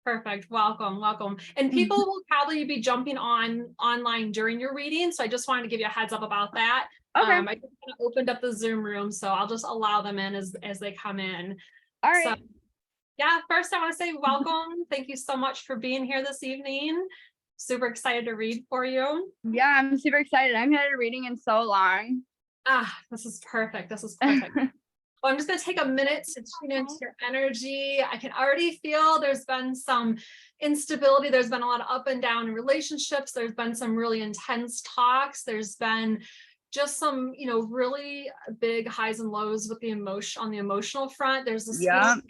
Perfect. Welcome, welcome. And people will probably be jumping online during your reading. So I just wanted to give you a heads up about that. Okay. I just kind of opened up the Zoom room, so I'll just allow them in as they come in. All So right. yeah, first I want to say welcome. Thank you so much for being here this evening. Super excited to read for you. Yeah, I'm super excited. I haven't had a reading in so long. This is perfect. This is perfect. Well, I'm just going to take a minute to tune into your energy. I can already feel there's been some instability. There's been a lot of up and down in relationships. There's been some really intense talks. There's been just some, really big highs and lows with the emotion on the emotional front. There's this feeling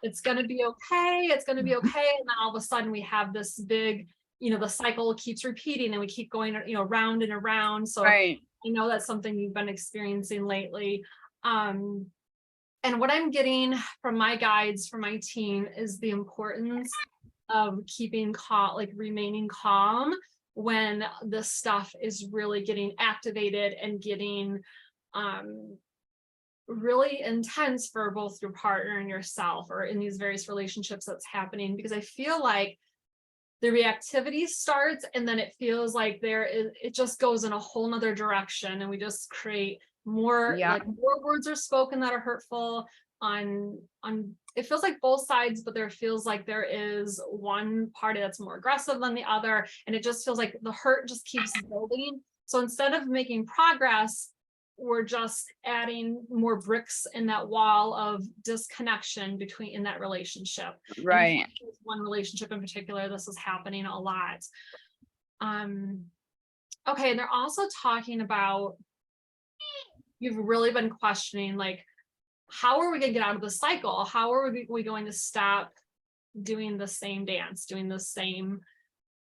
it's going to be okay. It's going to be okay. And then all of a sudden we have this big, the cycle keeps repeating and we keep going, round and around. So Right. I know that's something you've been experiencing lately. And what I'm getting from my guides, from my team, is the importance of keeping calm, like remaining calm when the stuff is really getting activated and getting really intense for both your partner and yourself, or in these various relationships that's happening. Because I feel like the reactivity starts and then it feels like it just goes in a whole nother direction, and we just create more like more words are spoken that are hurtful on it feels like both sides, but there feels like there is one party that's more aggressive than the other, and it just feels like the hurt just keeps building. So instead of making progress, we're just adding more bricks in that wall of disconnection in that relationship. Right. One relationship in particular, this is happening a lot. Okay, and they're also talking about, you've really been questioning, like, how are we going to get out of the cycle? How are we going to stop doing the same dance, doing the same?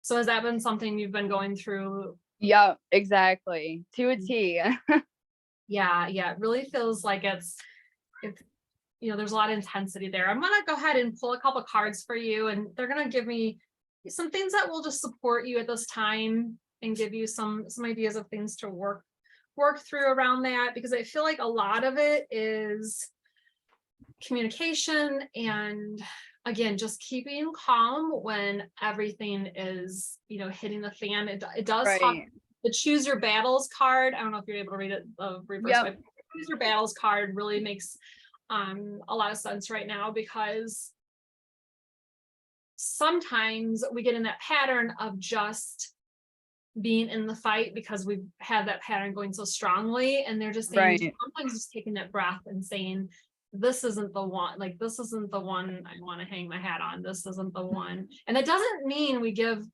So has that been something you've been going through? Yep, exactly. To a T. Yeah, it really feels like it's there's a lot of intensity there. I'm gonna go ahead and pull a couple cards for you, and they're gonna give me some things that will just support you at this time and give you some ideas of things to work through around that, because I feel like a lot of it is communication, and again, just keeping calm when everything is hitting the fan. It does talk the choose your battles card. I don't know if you're able to read it reverse way. Choose your battles card really makes a lot of sense right now, because sometimes we get in that pattern of just being in the fight because we've had that pattern going so strongly, and they're just saying sometimes just taking that breath and saying, this isn't the one, like this isn't the one I want to hang my hat on. This isn't the one. And it doesn't mean we give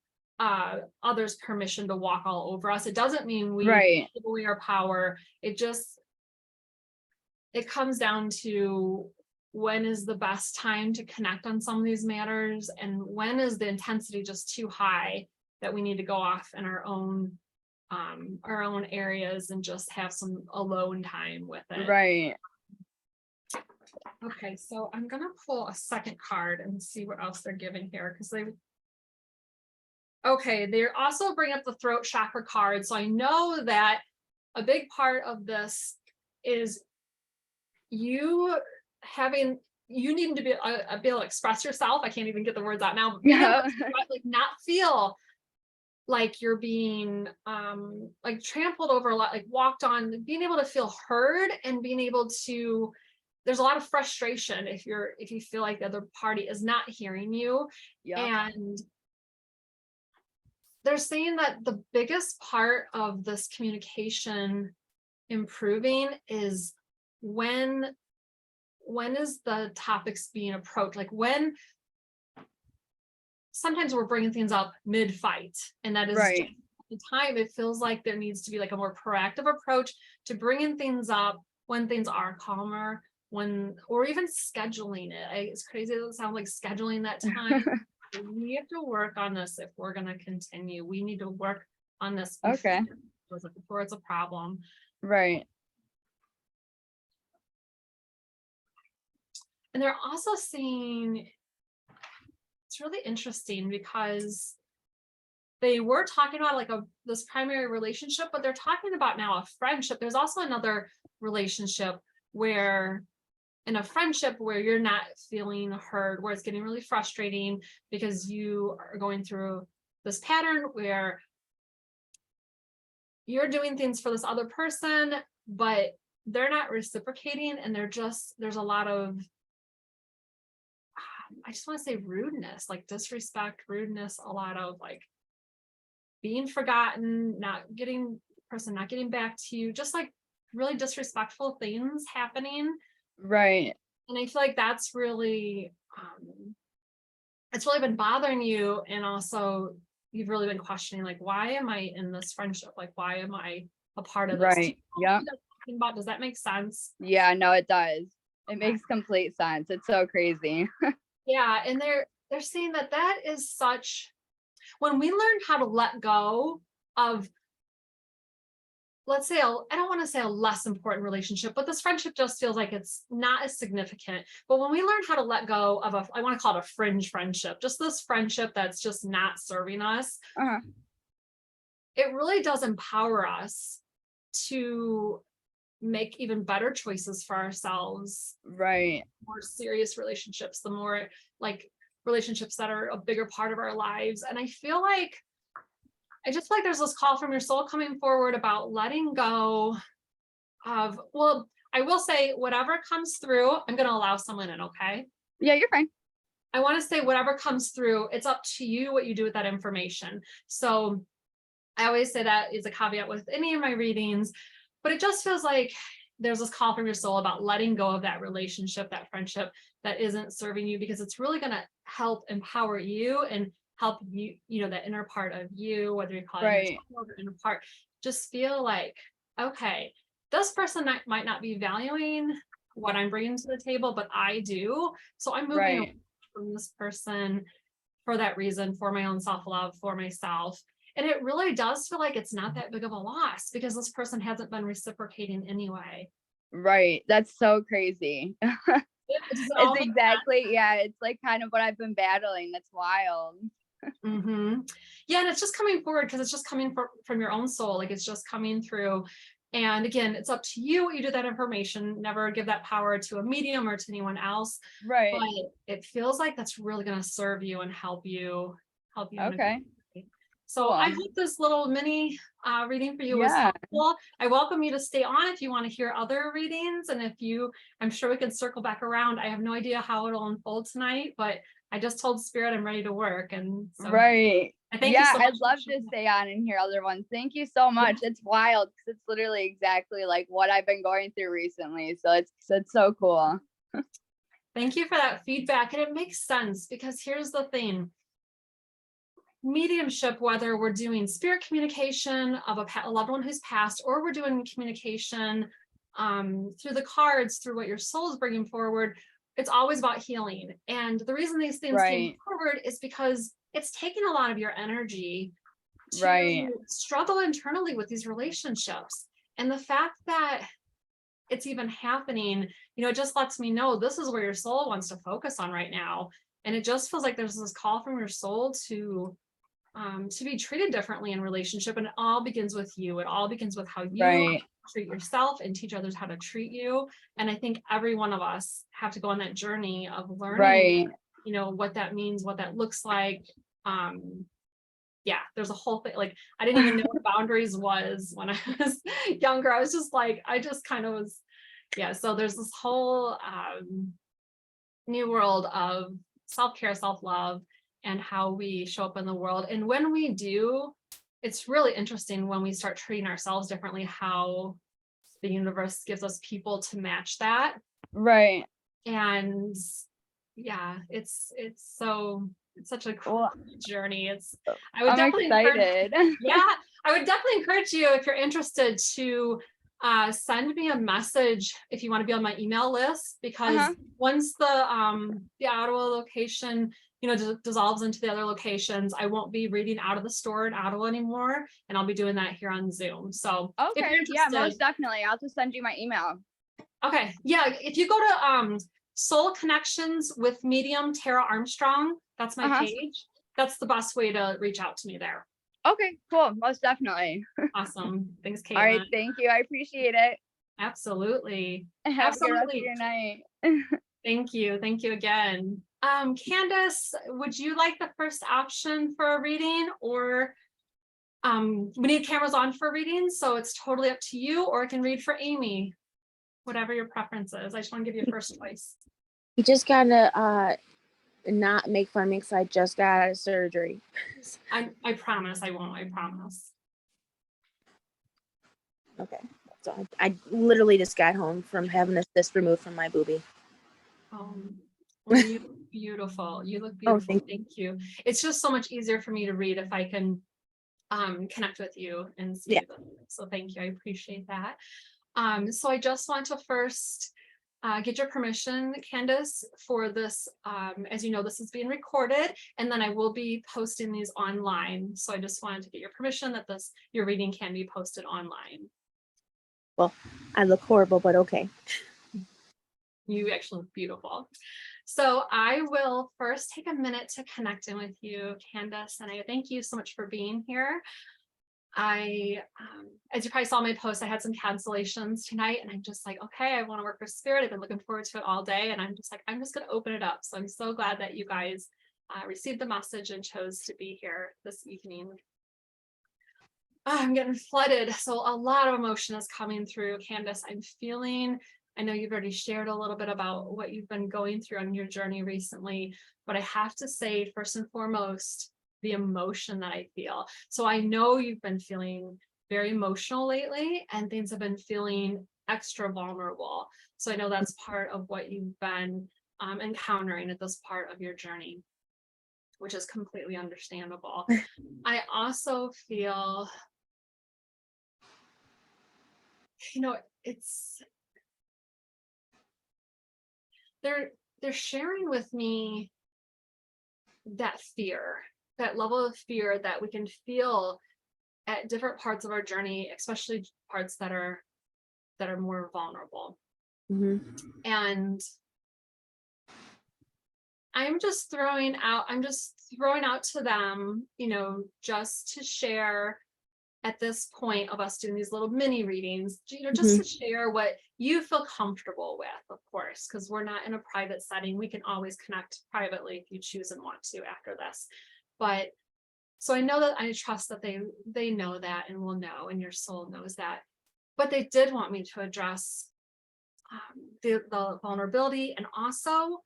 others permission to walk all over us. It doesn't mean we give away our power. It comes down to, when is the best time to connect on some of these matters, and when is the intensity just too high that we need to go off in our own areas and just have some alone time with it. Right. Okay, so I'm gonna pull a second card and see what else they're giving here, because they're also bringing up the throat chakra card. So I know that a big part of this is you needing to be able to express yourself. I can't even get the words out now, but like not feel like you're being like trampled over a lot, like walked on, being able to feel heard, and being able to, there's a lot of frustration if you feel like the other party is not hearing you. And they're saying that the biggest part of this communication improving is when is the topics being approached, like when sometimes we're bringing things up mid-fight, and that is just the time. It feels like there needs to be like a more proactive approach to bringing things up when things are calmer, or even scheduling it. It's crazy that it sounds like scheduling that time. We have to work on this if we're going to continue. We need to work on this before it's a problem. Right. And they're also saying, it's really interesting because they were talking about like this primary relationship, but they're talking about now a friendship. There's also another relationship where in a friendship where you're not feeling heard, where it's getting really frustrating because you are going through this pattern where you're doing things for this other person, but they're not reciprocating, and there's a lot of, I just want to say rudeness, like disrespect, rudeness, a lot of like being forgotten, person not getting back to you, just like really disrespectful things happening. Right. And I feel like that's really, it's really been bothering you. And also you've really been questioning, like, why am I in this friendship? Like, why am I a part of this? Right. Yep. Does that make sense? Yeah, no, it does. It makes complete sense. It's so crazy. Yeah. And they're saying that is such, when we learn how to let go of, let's say, I don't want to say a less important relationship, but this friendship just feels like it's not as significant. But when we learn how to let go of I want to call it a fringe friendship, just this friendship that's just not serving us, Uh-huh. it really does empower us to make even better choices for ourselves. Right. More serious relationships, the more like relationships that are a bigger part of our lives. And I just feel like there's this call from your soul coming forward about letting go of, well, I will say whatever comes through, I'm going to allow someone in. Okay. Yeah, you're fine. I want to say whatever comes through, it's up to you what you do with that information. So I always say that is a caveat with any of my readings, but it just feels like there's this call from your soul about letting go of that relationship, that friendship that isn't serving you, because it's really going to help empower you and help you, that inner part of you, whether you call it Right. inner part, just feel like, okay, this person might not be valuing what I'm bringing to the table, but I do. So I'm moving away from this person for that reason, for my own self-love, for myself. And it really does feel like it's not that big of a loss because this person hasn't been reciprocating anyway. Right. That's so crazy. It's exactly, yeah, it's like kind of what I've been battling. That's wild. Mm-hmm. Yeah, and it's just coming forward because it's just coming from your own soul. Like it's just coming through. And again, it's up to you what you do with that information. Never give that power to a medium or to anyone else. Right. But it feels like that's really going to serve you and help you. Okay. So Cool. I hope this little mini reading for you was Yeah. helpful. I welcome you to stay on if you want to hear other readings. And I'm sure we can circle back around. I have no idea how it'll unfold tonight, but I just told Spirit I'm ready to work. And so Right. I thank you so much. I'd love to stay on and hear other ones. Thank you so much. Yeah. It's wild because it's literally exactly like what I've been going through recently. So it's so cool. Thank you for that feedback. And it makes sense because here's the thing. Mediumship, whether we're doing spirit communication of a loved one who's passed, or we're doing communication through the cards, through what your soul is bringing forward, it's always about healing. And the reason these things came forward is because it's taking a lot of your energy to struggle internally with these relationships. And the fact that it's even happening, it just lets me know this is where your soul wants to focus on right now. And it just feels like there's this call from your soul to be treated differently in relationship. And it all begins with you. It all begins with how you treat yourself and teach others how to treat you. And I think every one of us have to go on that journey of learning, what that means, what that looks like. Yeah, there's a whole thing. Like, I didn't even know what boundaries was when I was younger. I was just like, I just kind of was. Yeah. So there's this whole new world of self-care, self-love, and how we show up in the world. And when we do, it's really interesting when we start treating ourselves differently, how the universe gives us people to match that. Right. And yeah, it's such a cool journey. I'm excited. I would definitely encourage you, if you're interested, to send me a message if you want to be on my email list, because once the Ottawa location dissolves into the other locations, I won't be reading out of the store in Ottawa anymore, and I'll be doing that here on Zoom. So if you're interested, most definitely, I'll just send you my email. Okay, yeah, if you go to Soul Connections with Medium Tara Armstrong, that's my page. That's the best way to reach out to me there. Okay, cool, most definitely. Awesome. Thanks, Caitlin. All right, thank you. I appreciate it. Absolutely. Have a good rest of your night. Thank you. Thank you again. Candace, would you like the first option for a reading, or we need cameras on for readings, so it's totally up to you, or I can read for Amy, whatever your preference is. I just want to give you first choice. You just gotta not make fun of me because I just got out of surgery. I promise I won't. I promise. Okay. So I literally just got home from having a cyst removed from my boobie. Well, you look beautiful. You look Oh, beautiful. Thank you. It's just so much easier for me to read if I can connect with you and see. Yeah. So thank you. I appreciate that. So I just want to first get your permission, Candace, for this. As you know, this is being recorded, and then I will be posting these online. So I just wanted to get your permission that your reading can be posted online. Well, I look horrible, but okay. You actually look beautiful. So I will first take a minute to connect in with you, Candace, and I thank you so much for being here. As you probably saw my post, I had some cancellations tonight, and I'm just like, okay, I want to work for Spirit. I've been looking forward to it all day, and I'm just like, I'm just going to open it up. So I'm so glad that you guys received the message and chose to be here this evening. I'm getting flooded. So a lot of emotion is coming through, Candace. I know you've already shared a little bit about what you've been going through on your journey recently, but I have to say, first and foremost, the emotion that I feel. So I know you've been feeling very emotional lately, and things have been feeling extra vulnerable. So I know that's part of what you've been encountering at this part of your journey, which is completely understandable. I also feel, it's they're sharing with me that fear, that level of fear that we can feel at different parts of our journey, especially parts that are more vulnerable. Mm-hmm. And I'm just throwing out to them, just to share at this point of us doing these little mini readings, just to share what you feel comfortable with, of course, because we're not in a private setting. We can always connect privately if you choose and want to after this. But so I trust that they know that and will know, and your soul knows that. But they did want me to address the vulnerability, and also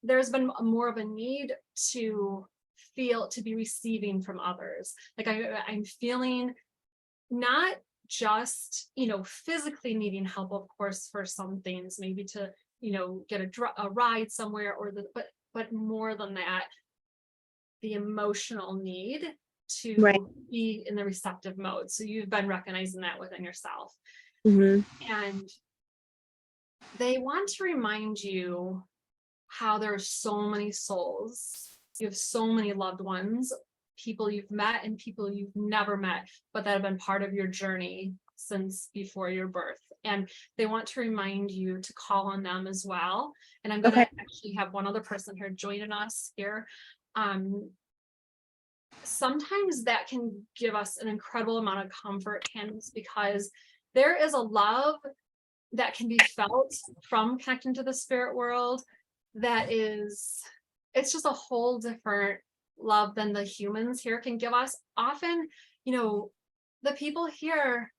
there's been more of a need to be receiving from others. Like I'm feeling not just, physically needing help, of course, for some things, maybe to, get a ride somewhere, but more than that, the emotional need to be in the receptive mode. So you've been recognizing that within yourself. And they want to remind you how there are so many souls. You have so many loved ones, people you've met and people you've never met, but that have been part of your journey since before your birth. And they want to remind you to call on them as well. And I'm going to actually have one other person here joining us here. Sometimes that can give us an incredible amount of comfort, Candace, because there is a love that can be felt from connecting to the spirit world it's just a whole different love than the humans here can give us. Often, the people here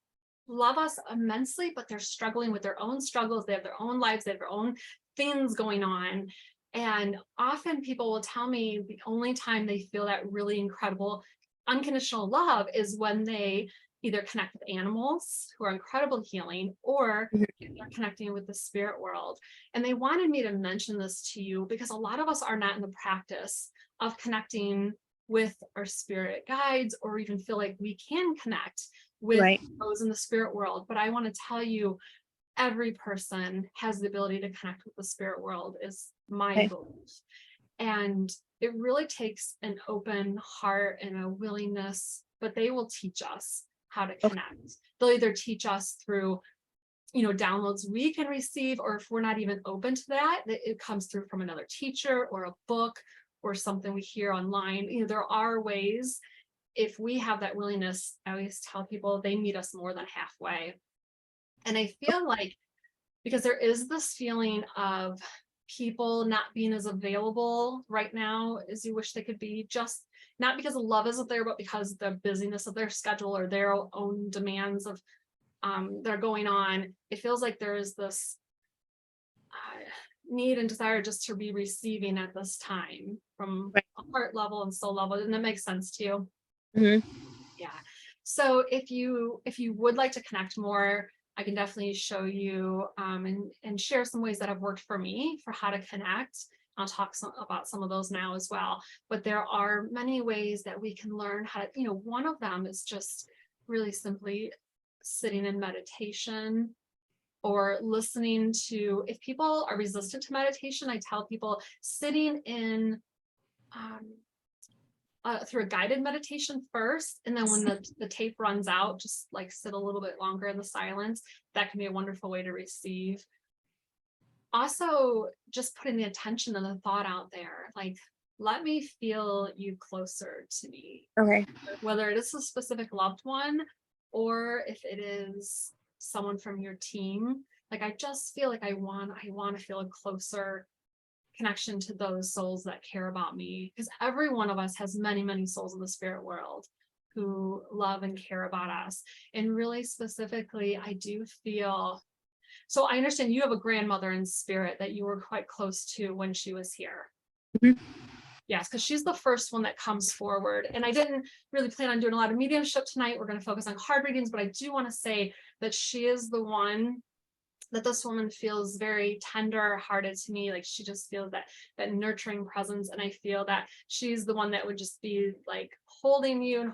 love us immensely, but they're struggling with their own struggles. They have their own lives, they have their own things going on. And often people will tell me the only time they feel that really incredible unconditional love is when they either connect with animals who are incredible healing, or they're connecting with the spirit world. And they wanted me to mention this to you because a lot of us are not in the practice of connecting with our spirit guides, or even feel like we can connect with those in the spirit world. But I want to tell you, every person has the ability to connect with the spirit world, is my belief. And it really takes an open heart and a willingness, but they will teach us how to connect. They'll either teach us through, downloads we can receive, or if we're not even open to that, it comes through from another teacher or a book or something we hear online. There are ways, if we have that willingness. I always tell people they meet us more than halfway. And I feel like because there is this feeling of people not being as available right now as you wish they could be, just not because the love isn't there, but because the busyness of their schedule or their own demands of that are going on. It feels like there is this need and desire just to be receiving at this time from Right. a heart level and soul level, and that makes sense to you. Mm-hmm. Yeah. So if you would like to connect more, I can definitely show you and share some ways that have worked for me for how to connect. I'll talk about some of those now as well. But there are many ways that we can learn how to, one of them is just really simply sitting in meditation or listening to, if people are resistant to meditation, I tell people sitting in through a guided meditation first, and then when the tape runs out, just like sit a little bit longer in the silence. That can be a wonderful way to receive. Also, just putting the attention and the thought out there, like, let me feel you closer to me. Okay. Whether it is a specific loved one or if it is someone from your team, like I just feel like I want to feel a closer connection to those souls that care about me, because every one of us has many souls in the spirit world who love and care about us. And really specifically, I do feel, so I understand you have a grandmother in spirit that you were quite close to when she was here. Mhm. Yes, because she's the first one that comes forward. And I didn't really plan on doing a lot of mediumship tonight. We're going to focus on card readings, but I do want to say that she is the one that this woman feels very tender hearted to me. Like she just feels that nurturing presence. And I feel that she's the one that would just be like holding you,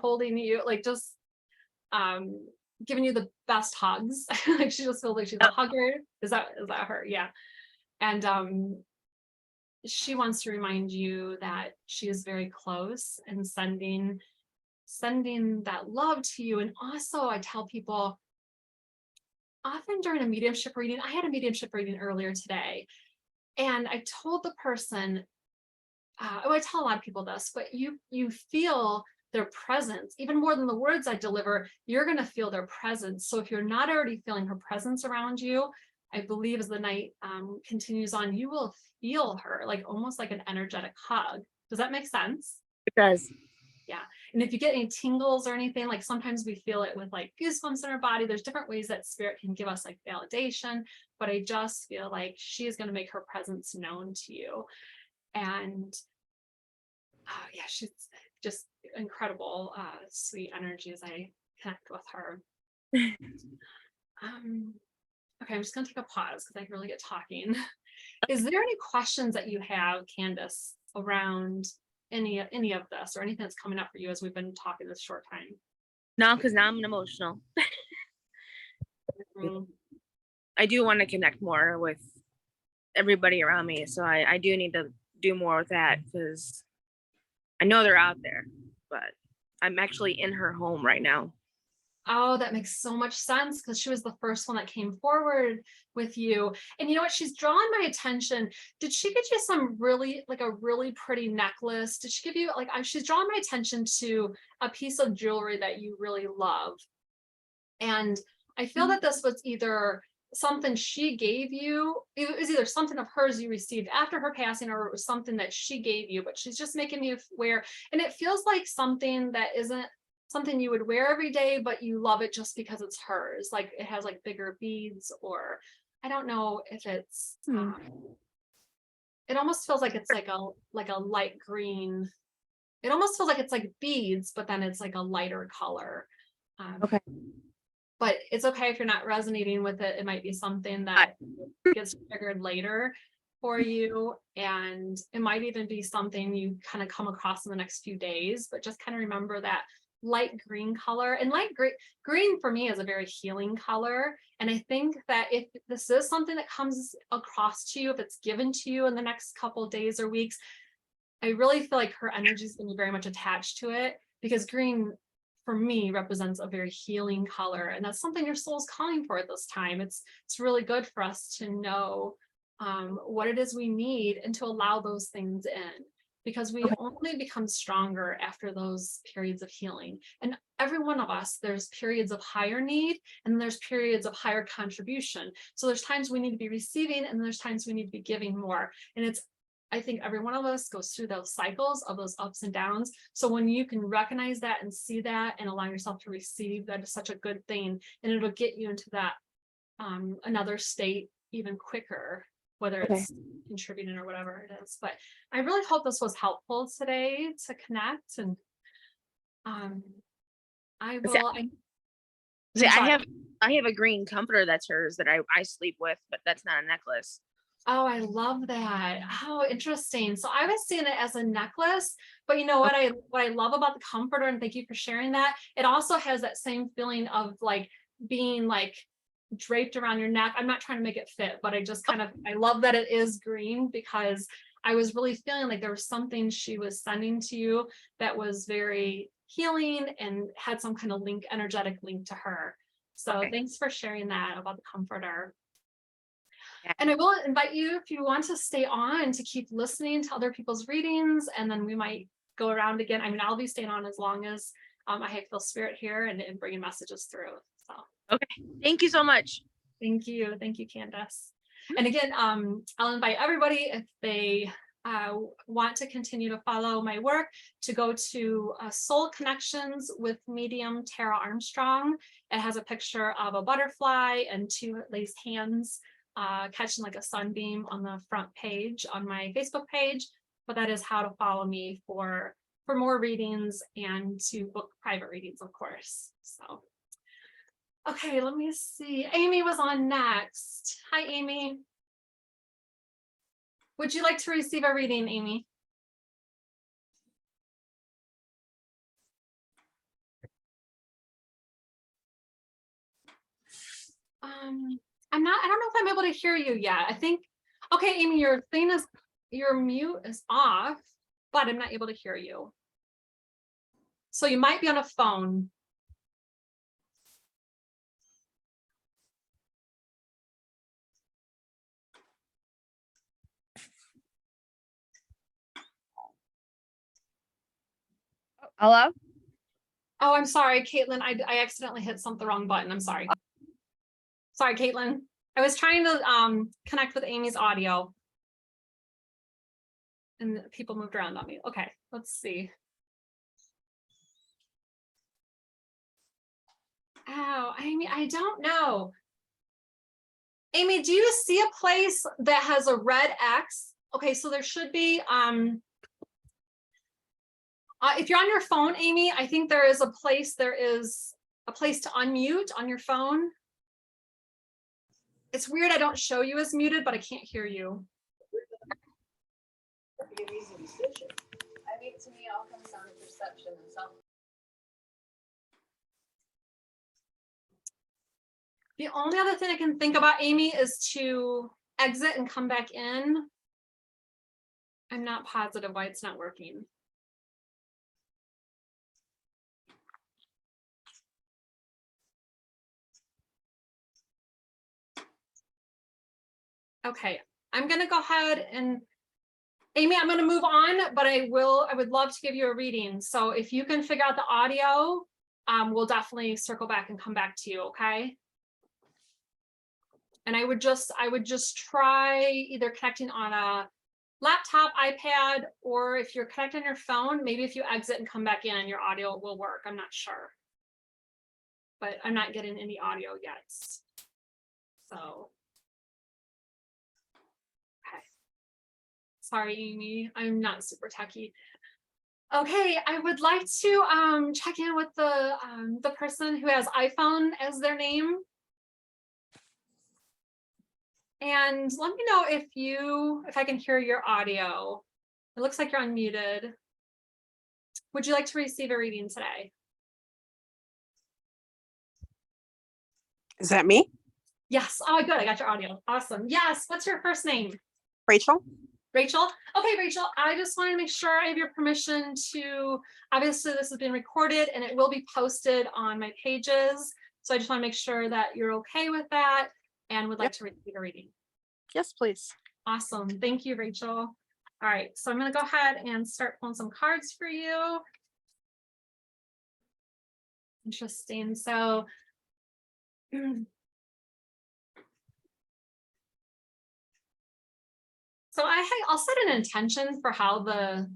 like just giving you the best hugs. Like she just feels like she's a hugger. Is that her? Yeah. And she wants to remind you that she is very close and sending that love to you. And also I tell people, often during a mediumship reading, I had a mediumship reading earlier today, and I told the person, I tell a lot of people this, but you feel their presence even more than the words I deliver. You're going to feel their presence. So if you're not already feeling her presence around you, I believe as the night continues on, you will feel her, like almost like an energetic hug. Does that make sense? It does. Yeah. And if you get any tingles or anything, like sometimes we feel it with like goosebumps in our body. There's different ways that spirit can give us like validation, but I just feel like she is going to make her presence known to you. And yeah, she's just incredible, sweet energy as I connect with her. Okay, I'm just going to take a pause because I can really get talking. Is there any questions that you have, Candace, around any of this or anything that's coming up for you as we've been talking this short time? No, because now I'm emotional. I do want to connect more with everybody around me, so I do need to do more with that, because I know they're out there, but I'm actually in her home right now. Oh, that makes so much sense, because she was the first one that came forward with you. And you know what? She's drawn my attention. Did she get you some really, like a really pretty necklace? Did she give you, like, she's drawn my attention to a piece of jewelry that you really love. And I feel that this was either something she gave you, it was either something of hers you received after her passing, or it was something that she gave you, but she's just making you wear. And it feels like something that isn't something you would wear every day, but you love it just because it's hers. Like it has like bigger beads, or I don't know if it's, it almost feels like it's like a light green. It almost feels like it's like beads, but then it's like a lighter color. Okay. But it's okay if you're not resonating with it. It might be something that gets triggered later for you. And it might even be something you kind of come across in the next few days, but just kind of remember that light green color. And light green for me is a very healing color. And I think that if this is something that comes across to you, if it's given to you in the next couple of days or weeks, I really feel like her energy is going to be very much attached to it, because green for me represents a very healing color. And that's something your soul's calling for at this time. It's really good for us to know what it is we need and to allow those things in. because we only become stronger after those periods of healing. And every one of us, there's periods of higher need and there's periods of higher contribution. So there's times we need to be receiving and there's times we need to be giving more. And I think every one of us goes through those cycles of those ups and downs. So when you can recognize that and see that and allow yourself to receive, that is such a good thing. And it'll get you into that another state even quicker, whether it's contributing or whatever it is. But I really hope this was helpful today to connect. And I have a green comforter that's hers that I sleep with, but that's not a necklace. Oh, I love that. Oh, interesting. So I was seeing it as a necklace, but you know what I love about the comforter, and thank you for sharing that. It also has that same feeling of like being like draped around your neck. I'm not trying to make it fit, but I just I love that it is green, because I was really feeling like there was something she was sending to you that was very healing and had some kind of energetic link to her. So thanks for sharing that about the comforter. And I will invite you, if you want to stay on, to keep listening to other people's readings, and then we might go around again. I mean, I'll be staying on as long as I feel spirit here and bringing messages through. So okay, thank you so much. Thank you, Candace. And again, I'll invite everybody, if they want to continue to follow my work, to go to Soul Connections with Medium Tara Armstrong. It has a picture of a butterfly and two laced hands catching like a sunbeam on the front page on my Facebook page. But that is how to follow me for more readings and to book private readings, of course. So okay, let me see. Amy was on next. Hi, Amy. Would you like to receive a reading, Amy? I don't know if I'm able to hear you yet. I think, okay, Amy, your mute is off, but I'm not able to hear you. So you might be on a phone. Hello? Oh, I'm sorry, Caitlin. I accidentally hit the wrong button. I'm sorry. Sorry, Caitlin. I was trying to connect with Amy's audio. And people moved around on me. Okay, let's see. Oh, Amy, I don't know. Amy, do you see a place that has a red X? Okay, so there should be, if you're on your phone, Amy, I think there is a place to unmute on your phone. It's weird, I don't show you as muted, but I can't hear you. Be an easy decision. I mean, to me, it all comes down to perception and self. The only other thing I can think about, Amy, is to exit and come back in. I'm not positive why it's not working. Okay, I'm gonna go ahead and Amy, I'm gonna move on, but I would love to give you a reading. So if you can figure out the audio, we'll definitely circle back and come back to you, okay? And I would just try either connecting on a laptop, iPad, or if you're connected on your phone, maybe if you exit and come back in, your audio will work. I'm not sure. But I'm not getting any audio yet. So sorry, Amy, I'm not super techie. Okay, I would like to check in with the person who has iPhone as their name. And let me know if I can hear your audio. It looks like you're unmuted. Would you like to receive a reading today? Is that me? Yes. Oh, good. I got your audio. Awesome. Yes. What's your first name? Rachel? Rachel? Okay, Rachel, I just want to make sure I have your permission to, obviously this has been recorded and it will be posted on my pages. So I just want to make sure that you're okay with that and would like to receive a reading. Yes, please. Awesome. Thank you, Rachel. All right, so I'm gonna go ahead and start pulling some cards for you. Interesting. So so I'll set an intention for how the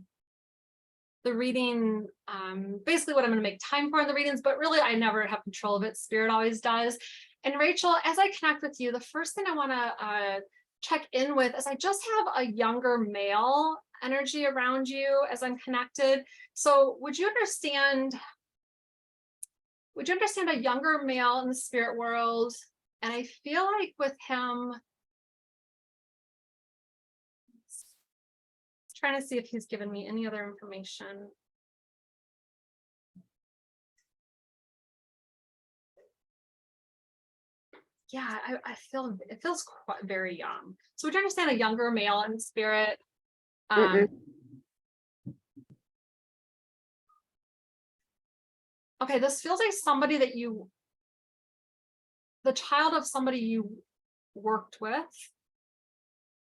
reading, basically what I'm going to make time for in the readings, but really I never have control of it. Spirit always does. And Rachel, as I connect with you, the first thing I want to check in with is I just have a younger male energy around you as I'm connected. So would you understand a younger male in the spirit world? And I feel like with him, trying to see if he's given me any other information. Yeah, I feel it feels quite very young. So would you understand a younger male in spirit? Okay, this feels like somebody that the child of somebody you worked with.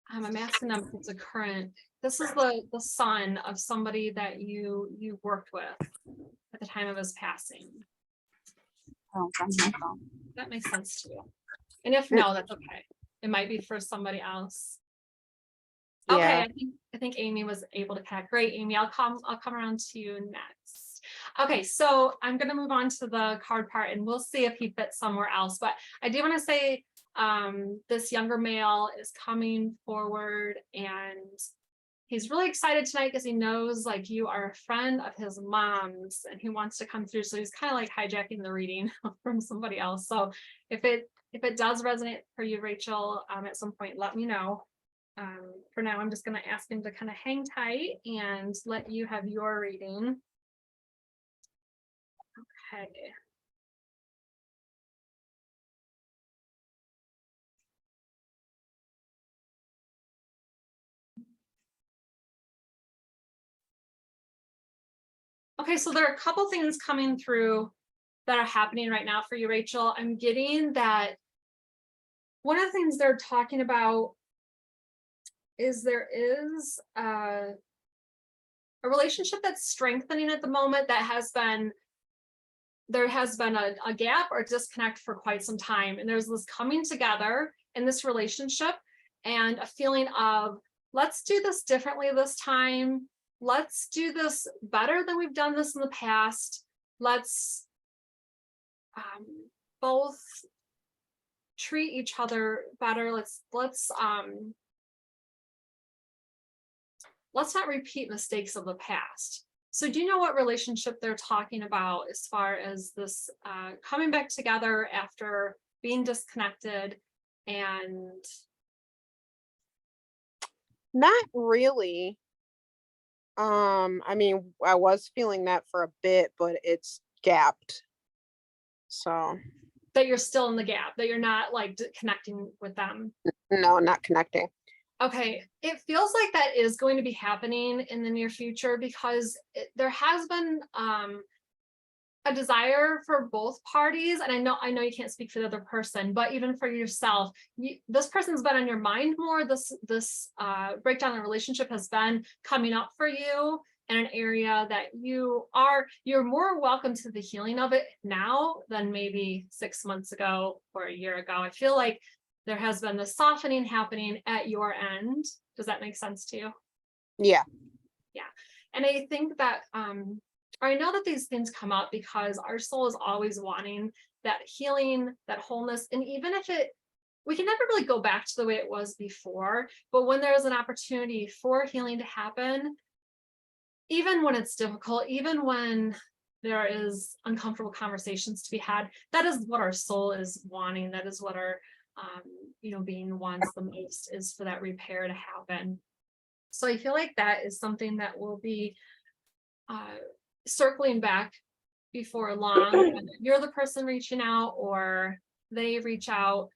I'm asking them if it's a current. This is the son of somebody that you worked with at the time of his passing. Oh, That makes sense to you. And if no, that's okay. It might be for somebody else. Okay, Yeah. I think Amy was able to connect. Great, Amy. I'll come around to you next. Okay, so I'm gonna move on to the card part and we'll see if he fits somewhere else. But I do want to say this younger male is coming forward and he's really excited tonight because he knows like you are a friend of his mom's and he wants to come through. So he's kind of like hijacking the reading from somebody else. So if it does resonate for you, Rachel, at some point, let me know. For now, I'm just going to ask him to kind of hang tight and let you have your reading. Okay. Okay, so there are a couple things coming through that are happening right now for you, Rachel. I'm getting that one of the things they're talking about is there is a relationship that's strengthening at the moment that there has been a gap or disconnect for quite some time. And there's this coming together in this relationship and a feeling of, let's do this differently this time. Let's do this better than we've done this in the past. Let's both treat each other better. Let's not repeat mistakes of the past. So do you know what relationship they're talking about as far as this coming back together after being disconnected? And Not really. I mean, I was feeling that for a bit, but it's gapped. So that you're still in the gap, that you're not like connecting with them. no, not connecting. Okay, it feels like that is going to be happening in the near future because there has been a desire for both parties, and I know you can't speak for the other person, but even for yourself, this person's been on your mind more. This breakdown in relationship has been coming up for you in an area that you're more welcome to the healing of it now than maybe 6 months ago or a year ago. I feel like there has been the softening happening at your end. Does that make sense to you? Yeah. Yeah. And I think that I know that these things come up because our soul is always wanting that healing, that wholeness. And even if we can never really go back to the way it was before, but when there's an opportunity for healing to happen, even when it's difficult, even when there is uncomfortable conversations to be had, that is what our soul is wanting. That is what our being wants the most, is for that repair to happen. So I feel like that is something that will be circling back before long. Whether you're the person reaching out or they reach out,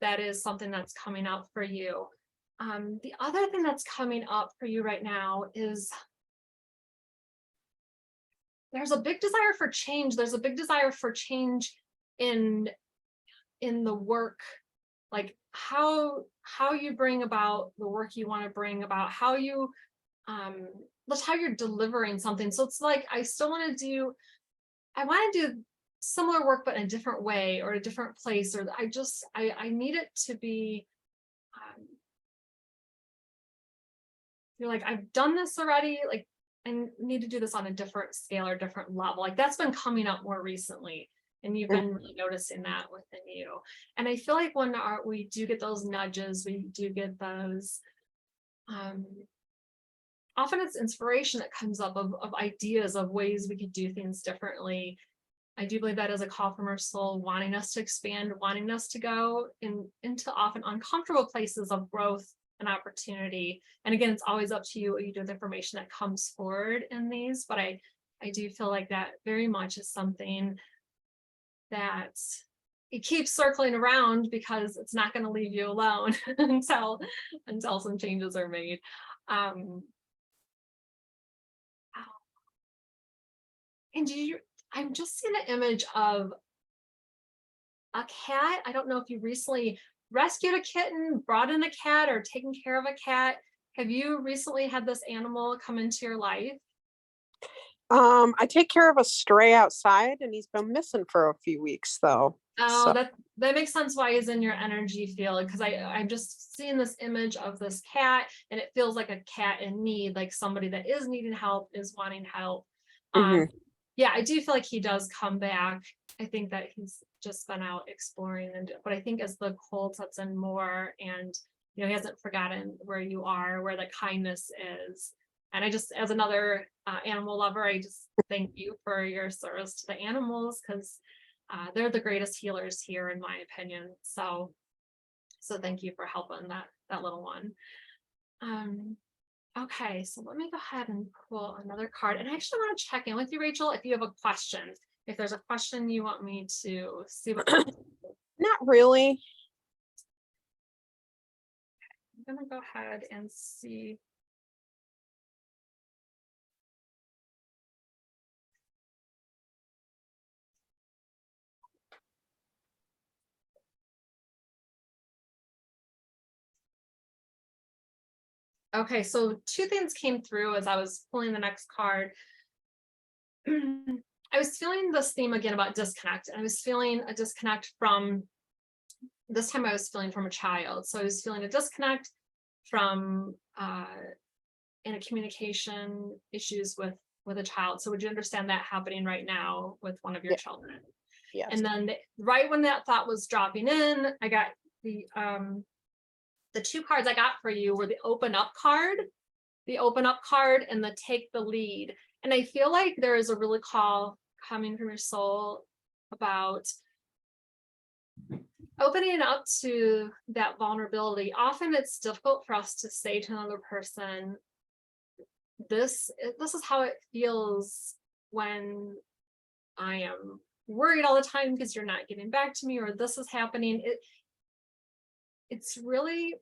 that is something that's coming up for you. The other thing that's coming up for you right now is there's a big desire for change. There's a big desire for change in the work, like how you bring about the work you want to bring about, how you that's how you're delivering something. So it's like, I still want to do, I want to do similar work, but in a different way or a different place, or I need it to be, you're like, I've done this already. Like, I need to do this on a different scale or different level. Like that's been coming up more recently. And you've been really noticing that within you. And I feel like when we do get those nudges, we do get those, often it's inspiration that comes up of ideas of ways we could do things differently. I do believe that is a call from our soul, wanting us to expand, wanting us to go into often uncomfortable places of growth and opportunity. And again, it's always up to you what you do with information that comes forward in these. But I do feel like that very much is something that it keeps circling around because it's not going to leave you alone until some changes are made. And I'm just seeing an image of a cat. I don't know if you recently rescued a kitten, brought in a cat, or taken care of a cat. Have you recently had this animal come into your life? I take care of a stray outside and he's been missing for a few weeks though. Oh, So, that makes sense why he's in your energy field, because I'm just seeing this image of this cat and it feels like a cat in need, like somebody that is needing help, is wanting help. mhm. Yeah, I do feel like he does come back. I think that he's just been out exploring, but I think as the cold sets in more, and he hasn't forgotten where you are, where the kindness is. And I just, as another animal lover, I just thank you for your service to the animals, because they're the greatest healers here, in my opinion. So thank you for helping that little one. Okay, so let me go ahead and pull another card. And I actually want to check in with you, Rachel, if you have a question. If there's a question you want me to see what I'm Not really. gonna go ahead and see. Okay, so two things came through as I was pulling the next card. I was feeling this theme again about disconnect. I was feeling a disconnect from, this time I was feeling from a child. So I was feeling a disconnect from in a communication issues with a child. So would you understand that happening right now with one of your children? Yes. And then right when that thought was dropping in, I got the two cards I got for you were the open up card and the take the lead. And I feel like there is a really call coming from your soul about opening up to that vulnerability. Often it's difficult for us to say to another person, this is how it feels when I am worried all the time because you're not getting back to me, or this is happening. It's really,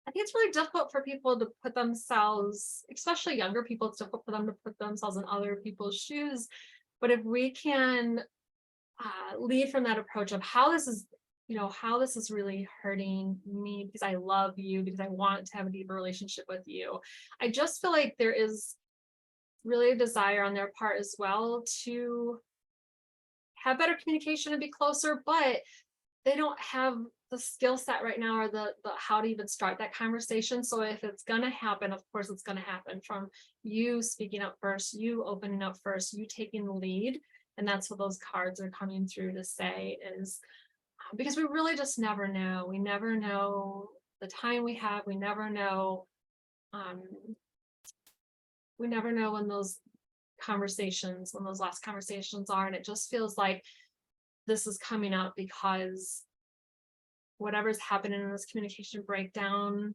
I think it's really difficult for people to put themselves, especially younger people, it's difficult for them to put themselves in other people's shoes. But if we can lead from that approach of how this is, how this is really hurting me because I love you, because I want to have a deeper relationship with you. I just feel like there is really a desire on their part as well to have better communication and be closer, but they don't have the skill set right now, or the how to even start that conversation. So if it's going to happen, of course it's going to happen from you speaking up first, you opening up first, you taking the lead. And that's what those cards are coming through to say, is because we really just never know. We never know the time we have. We never know when those last conversations are. And it just feels like this is coming up because whatever's happening in this communication breakdown,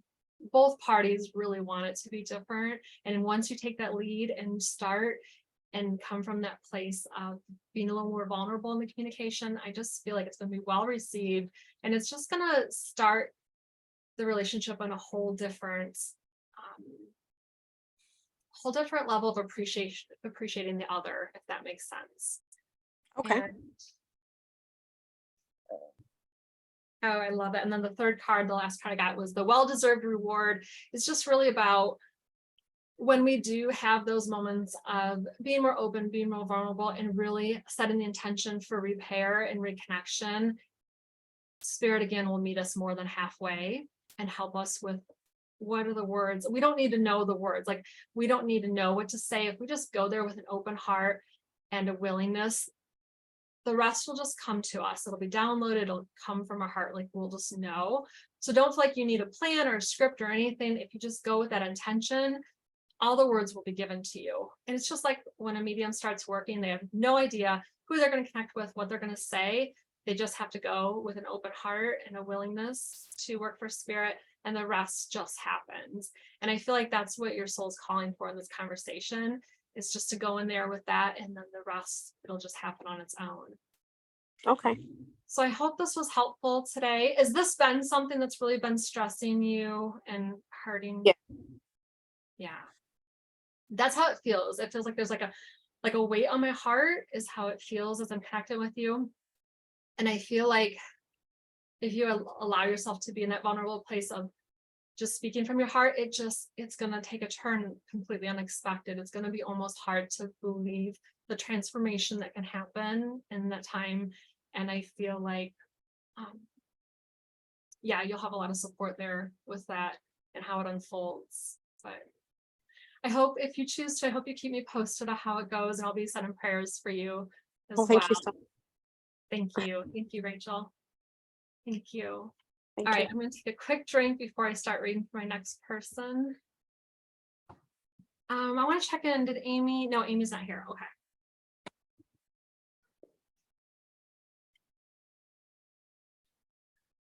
both parties really want it to be different. And once you take that lead and start and come from that place of being a little more vulnerable in the communication, I just feel like it's going to be well received, and it's just going to start the relationship on a whole different level of appreciating the other, if that makes sense. Okay. And, oh, I love it. And then the third card, the last card I got, was the well-deserved reward. It's just really about when we do have those moments of being more open, being more vulnerable, and really setting the intention for repair and reconnection, Spirit again will meet us more than halfway and help us with what are the words. We don't need to know the words. Like, we don't need to know what to say. If we just go there with an open heart and a willingness, the rest will just come to us. It'll be downloaded. It'll come from our heart. Like, we'll just know. So don't feel like you need a plan or a script or anything. If you just go with that intention, all the words will be given to you. And it's just like when a medium starts working, they have no idea who they're going to connect with, what they're going to say. They just have to go with an open heart and a willingness to work for Spirit, and the rest just happens. And I feel like that's what your soul's calling for in this conversation, is just to go in there with that, and then the rest, it'll just happen on its own. Okay. So I hope this was helpful today. Has this been something that's really been stressing you and hurting? Yeah. Yeah. That's how it feels. It feels like there's like a weight on my heart is how it feels as I'm connected with you. And I feel like if you allow yourself to be in that vulnerable place of just speaking from your heart, it's going to take a turn completely unexpected. It's going to be almost hard to believe the transformation that can happen in that time. And I feel like, yeah, you'll have a lot of support there with that and how it unfolds. But I hope, if you choose to, I hope you keep me posted on how it goes, and I'll be sending prayers for you as Well, thank you well. so Thank you. Thank you, Rachel. Thank you. Thank All you. right, I'm going to take a quick drink before I start reading for my next person. I want to check in. Did Amy? No, Amy's not here. Okay.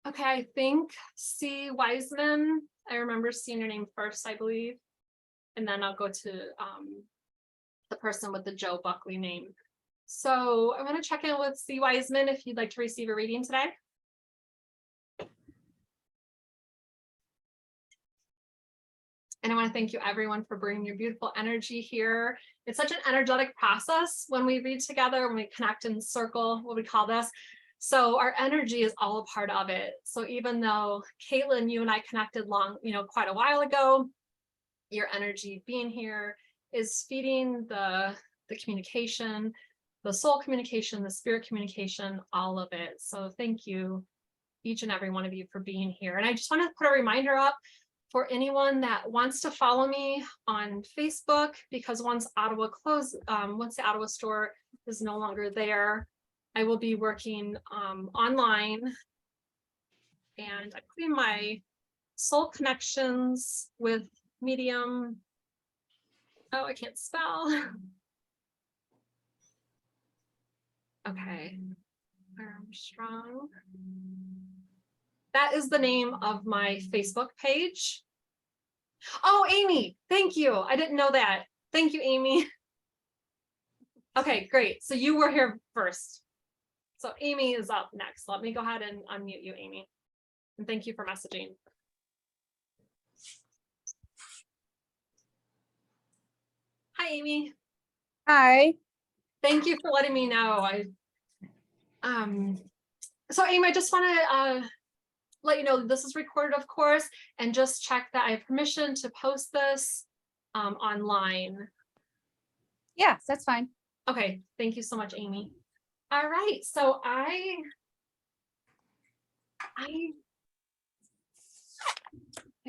Okay, I think C. Wiseman. I remember seeing your name first, I believe. And then I'll go to the person with the Joe Buckley name. So I'm going to check in with C. Wiseman if you'd like to receive a reading today. And I want to thank you, everyone, for bringing your beautiful energy here. It's such an energetic process when we read together, when we connect in circle, what we call this. So our energy is all a part of it. So even though Caitlin, you and I connected quite a while ago, your energy being here is feeding the communication, the soul communication, the spirit communication, all of it. So thank you, each and every one of you, for being here. And I just want to put a reminder up for anyone that wants to follow me on Facebook, because once Ottawa closed, once the Ottawa store is no longer there, I will be working online, and I'm putting my soul connections with medium. Oh, I can't spell. Okay. Armstrong. That is the name of my Facebook page. Oh, Amy, thank you. I didn't know that. Thank you, Amy. Okay, great. So you were here first. So Amy is up next. Let me go ahead and unmute you, Amy. And thank you for messaging. Hi, Amy. Hi. Thank you for letting me know. So Amy, I just want to let you know this is recorded, of course, and just check that I have permission to post this online. Yes, that's fine. Okay, thank you so much, Amy. All right, so I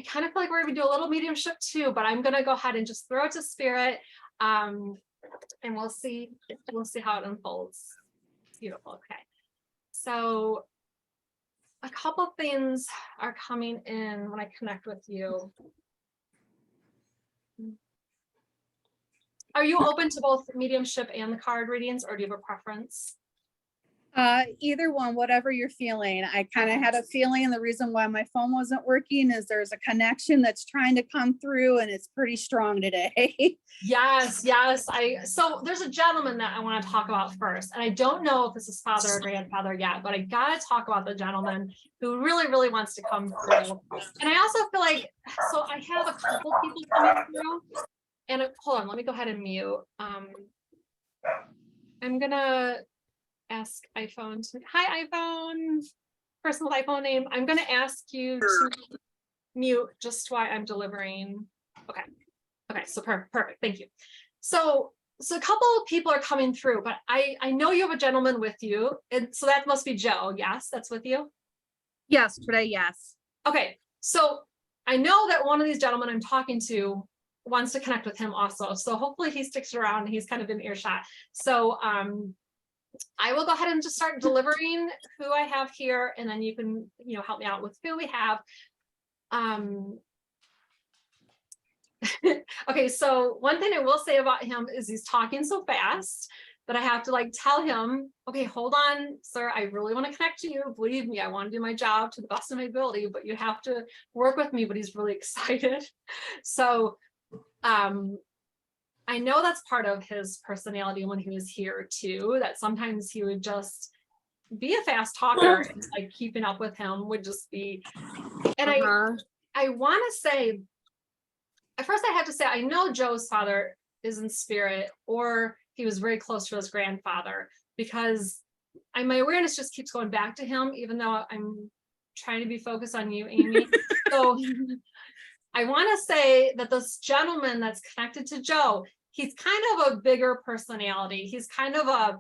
kind of feel like we're gonna do a little mediumship too, but I'm gonna go ahead and just throw it to Spirit, and we'll see how it unfolds. Beautiful. Okay, so a couple things are coming in when I connect with you. Are you open to both mediumship and the card readings, or do you have a preference? Either one, whatever you're feeling. I kind of had a feeling the reason why my phone wasn't working is there's a connection that's trying to come through, and it's pretty strong today. Yes. So there's a gentleman that I want to talk about first, and I don't know if this is father or grandfather yet, but I gotta talk about the gentleman who really, really wants to come through. And I also feel like, so I have a couple people coming through, and hold on, let me go ahead and mute. I'm gonna ask iPhone to, hi iPhone, personal iPhone name. I'm gonna ask you to mute just while I'm delivering. Okay. Okay, so perfect, thank you. So a couple of people are coming through, but I know you have a gentleman with you, and so that must be Joe. Yes, that's with you. Yes, today, yes. Okay, so I know that one of these gentlemen I'm talking to wants to connect with him also. So hopefully he sticks around. He's kind of in earshot. So I will go ahead and just start delivering who I have here, and then you can, help me out with who we have. Okay, so one thing I will say about him is he's talking so fast that I have to tell him, okay, hold on, sir, I really want to connect to you. Believe me, I want to do my job to the best of my ability, but you have to work with me. But he's really excited. So I know that's part of his personality when he was here too, that sometimes he would just be a fast talker, and keeping up with him would just be, and I want to say, at first I have to say, I know Joe's father is in spirit, or he was very close to his grandfather, because my awareness just keeps going back to him, even though I'm trying to be focused on you, Amy. So I want to say that this gentleman that's connected to Joe, he's kind of a bigger personality. He's kind of a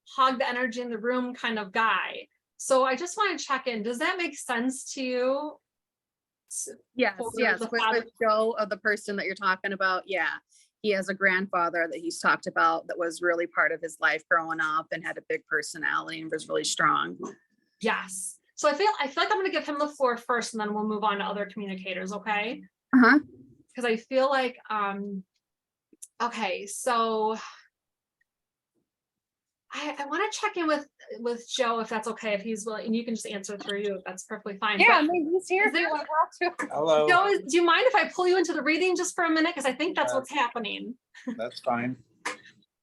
hog the energy in the room kind of guy. So I just want to check in. Does that make sense to you? Yes, For yes, the with father- Joe, of the person that you're talking about, yeah. He has a grandfather that he's talked about that was really part of his life growing up and had a big personality and was really strong. Yes. So I feel like I'm going to give him the floor first, and then we'll move on to other communicators, okay? Uh-huh. Because I feel like, okay, so I want to check in with Joe, if that's okay, if he's willing, and you can just answer through you, if that's perfectly fine. Yeah, But maybe he's here is if you there- want to talk to him. Hello, Joe, do you mind if I pull you into the reading just for a minute? Because I think that's Yeah. what's happening. that's fine.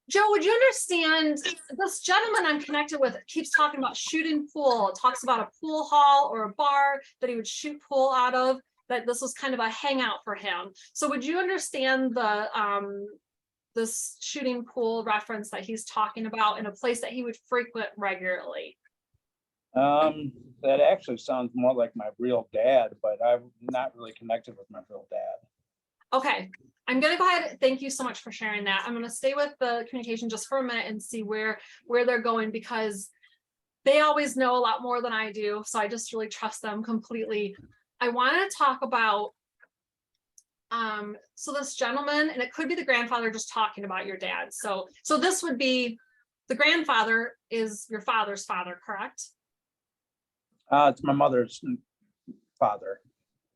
Joe, would you understand, this gentleman I'm connected with keeps talking about shooting pool, talks about a pool hall or a bar that he would shoot pool out of, that this was kind of a hangout for him. So would you understand this shooting pool reference that he's talking about in a place that he would frequent regularly? That actually sounds more like my real dad, but I'm not really connected with my real dad. Okay, I'm gonna go ahead. Thank you so much for sharing that. I'm gonna stay with the communication just for a minute and see where they're going, because they always know a lot more than I do. So I just really trust them completely. I want to talk about, so this gentleman, and it could be the grandfather just talking about your dad. So this would be, the grandfather is your father's father, correct? It's my mother's father.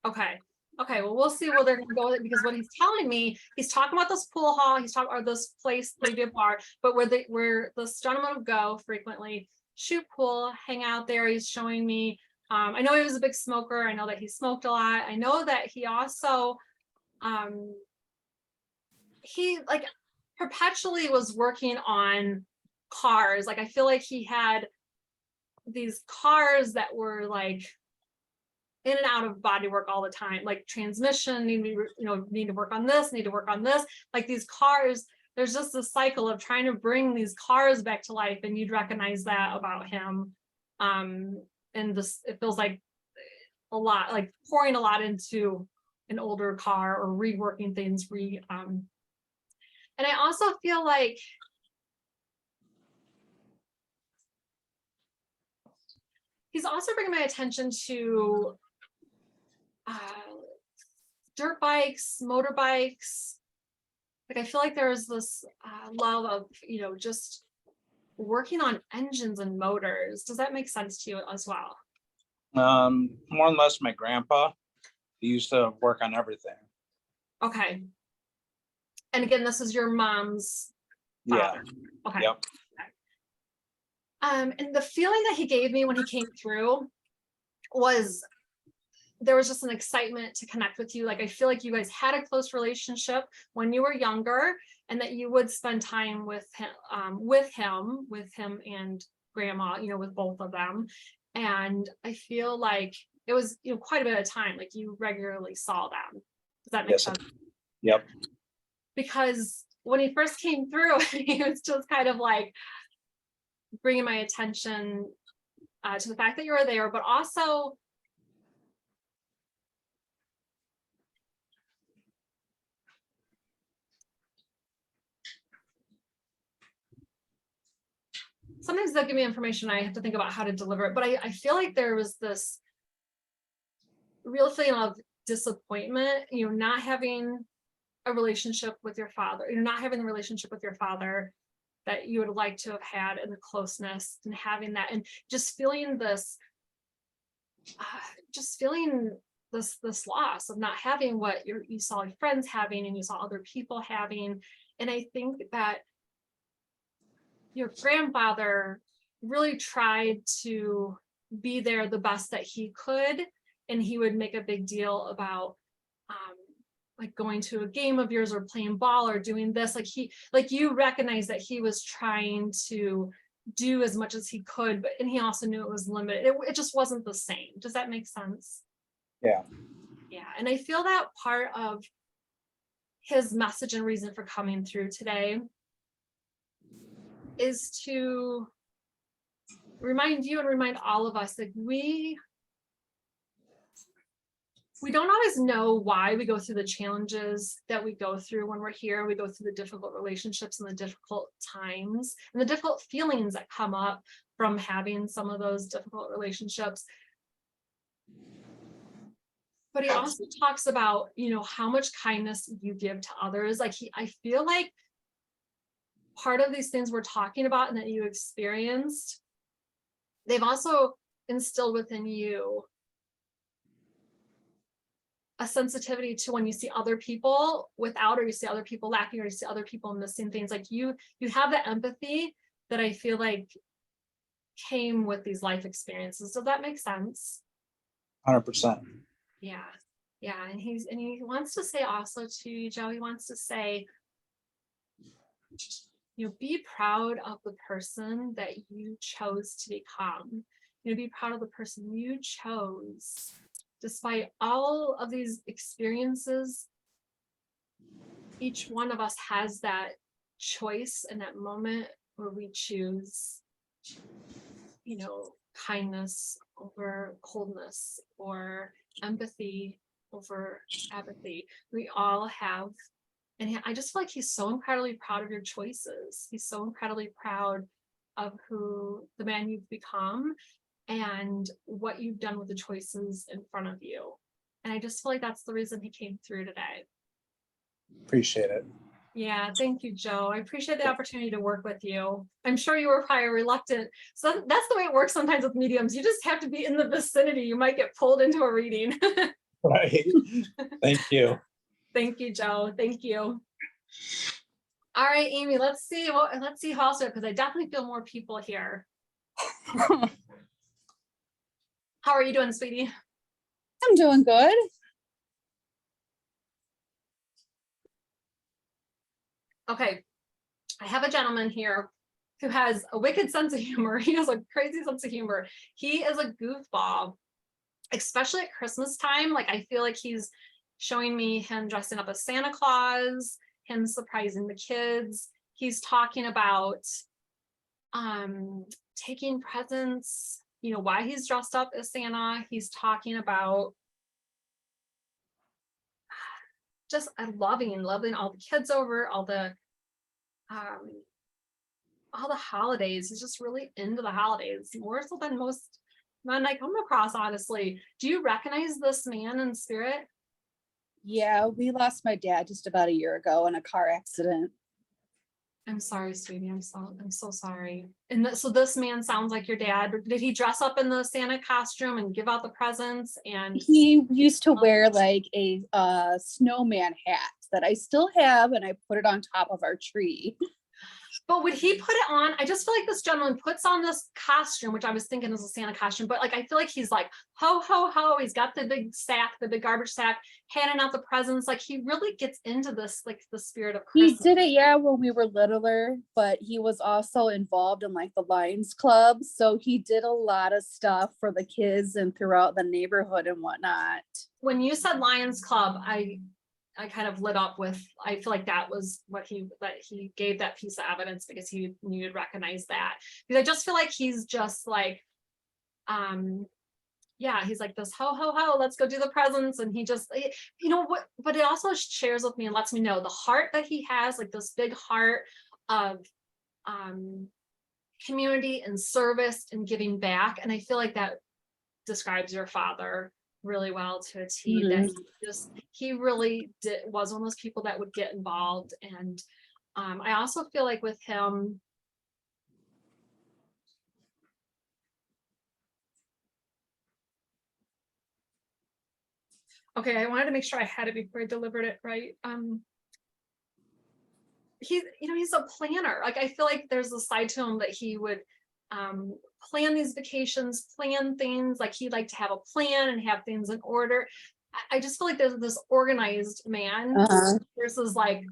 Okay. Okay, well, we'll see where they're gonna go with it, because what he's telling me, he's talking about this pool hall, he's talking about this place, they do bar, but where this gentleman would go frequently, shoot pool, hang out there. He's showing me, I know he was a big smoker. I know that he smoked a lot. I know that he also, he perpetually was working on cars. I feel like he had these cars that were in and out of body work all the time, transmission, need to work on this, need to work on this. These cars, there's just a cycle of trying to bring these cars back to life, and you'd recognize that about him. And this, it feels like a lot, pouring a lot into an older car, or reworking things, and I also feel like he's also bringing my attention to dirt bikes, motorbikes. I feel like there's this love of, just working on engines and motors. Does that make sense to you as well? More or less my grandpa. He used to work on everything. Okay. And again, this is your mom's Yeah, father. Okay. yep. And the feeling that he gave me when he came through was, there was just an excitement to connect with you. I feel like you guys had a close relationship when you were younger, and that you would spend time with him and grandma, with both of them. And I feel like it was, quite a bit of time, you regularly saw them. Does that make Yes. sense? Yep. Because when he first came through, he was just kind of bringing my attention to the fact that you were there, but also sometimes they'll give me information, I have to think about how to deliver it, but I feel like there was this real feeling of disappointment, not having a relationship with your father, not having the relationship with your father that you would like to have had, and the closeness and having that, and just feeling this this loss of not having what you saw your friends having and you saw other people having. And I think that your grandfather really tried to be there the best that he could, and he would make a big deal about like going to a game of yours or playing ball or doing this, like you recognize that he was trying to do as much as he could, but and he also knew it was limited. It just wasn't the same. Does that make sense? Yeah. Yeah, and I feel that part of his message and reason for coming through today is to remind you and remind all of us that we don't always know why we go through the challenges that we go through when we're here. We go through the difficult relationships and the difficult times and the difficult feelings that come up from having some of those difficult relationships. But he also talks about, how much kindness you give to others. I feel like part of these things we're talking about and that you experienced, they've also instilled within you a sensitivity to when you see other people without, or you see other people lacking, or you see other people missing things. Like you have the empathy that I feel like came with these life experiences. Does that make sense? 100%. Yeah. And he wants to say also to you, Joe, he wants to say, be proud of the person that you chose to become. Be proud of the person you chose. Despite all of these experiences, each one of us has that choice in that moment where we choose, kindness over coldness, or empathy over apathy. We all have, and I just feel like he's so incredibly proud of your choices. He's so incredibly proud of the man you've become and what you've done with the choices in front of you. And I just feel like that's the reason he came through today. Appreciate it. Yeah, thank you, Joe. I appreciate the opportunity to work with you. I'm sure you were probably reluctant. So that's the way it works sometimes with mediums. You just have to be in the vicinity. You might get pulled into a reading. Right. Thank you. Thank you, Joe. Thank you. All right, Amy, let's see who else, because I definitely feel more people here. How are you doing, sweetie? I'm doing good. Okay, I have a gentleman here who has a wicked sense of humor. He has a crazy sense of humor. He is a goofball, especially at Christmas time. Like, I feel like he's showing me him dressing up as Santa Claus, him surprising the kids. He's talking about taking presents, why he's dressed up as Santa. He's talking about just loving all the kids over, all the holidays. He's just really into the holidays, more so than most men I come across, honestly. Do you recognize this man in spirit? Yeah, we lost my dad just about a year ago in a car accident. I'm sorry, sweetie. I'm so sorry. And so this man sounds like your dad. Did he dress up in the Santa costume and give out the presents? And He used to wear like a snowman hat that I still have, and I put it on top of our tree. but would he put it on? I just feel like this gentleman puts on this costume, which I was thinking is a Santa costume, but like I feel like he's like, ho, ho, ho. He's got the big sack, the big garbage sack, handing out the presents. Like he really gets into this, like the spirit of Christmas. He did it, yeah, when we were littler, but he was also involved in like the Lions Club. So he did a lot of stuff for the kids and throughout the neighborhood and whatnot. When you said Lions Club, I kind of lit up with, I feel like that was what he gave that piece of evidence, because he knew you'd recognize that. Because I just feel like he's just like, yeah, he's like this, ho, ho, ho, let's go do the presents. And he just, what, but it also shares with me and lets me know the heart that he has, like this big heart of community and service and giving back. And I feel like that describes your father really well to a T. That he really was one of those people that would get involved. And I also feel like with him, okay, I wanted to make sure I had it before I delivered it right. He's a planner. Like, I feel like there's a side to him that he would plan these vacations, plan things. Like, he'd like to have a plan and have things in order. I just feel like there's this organized man versus like,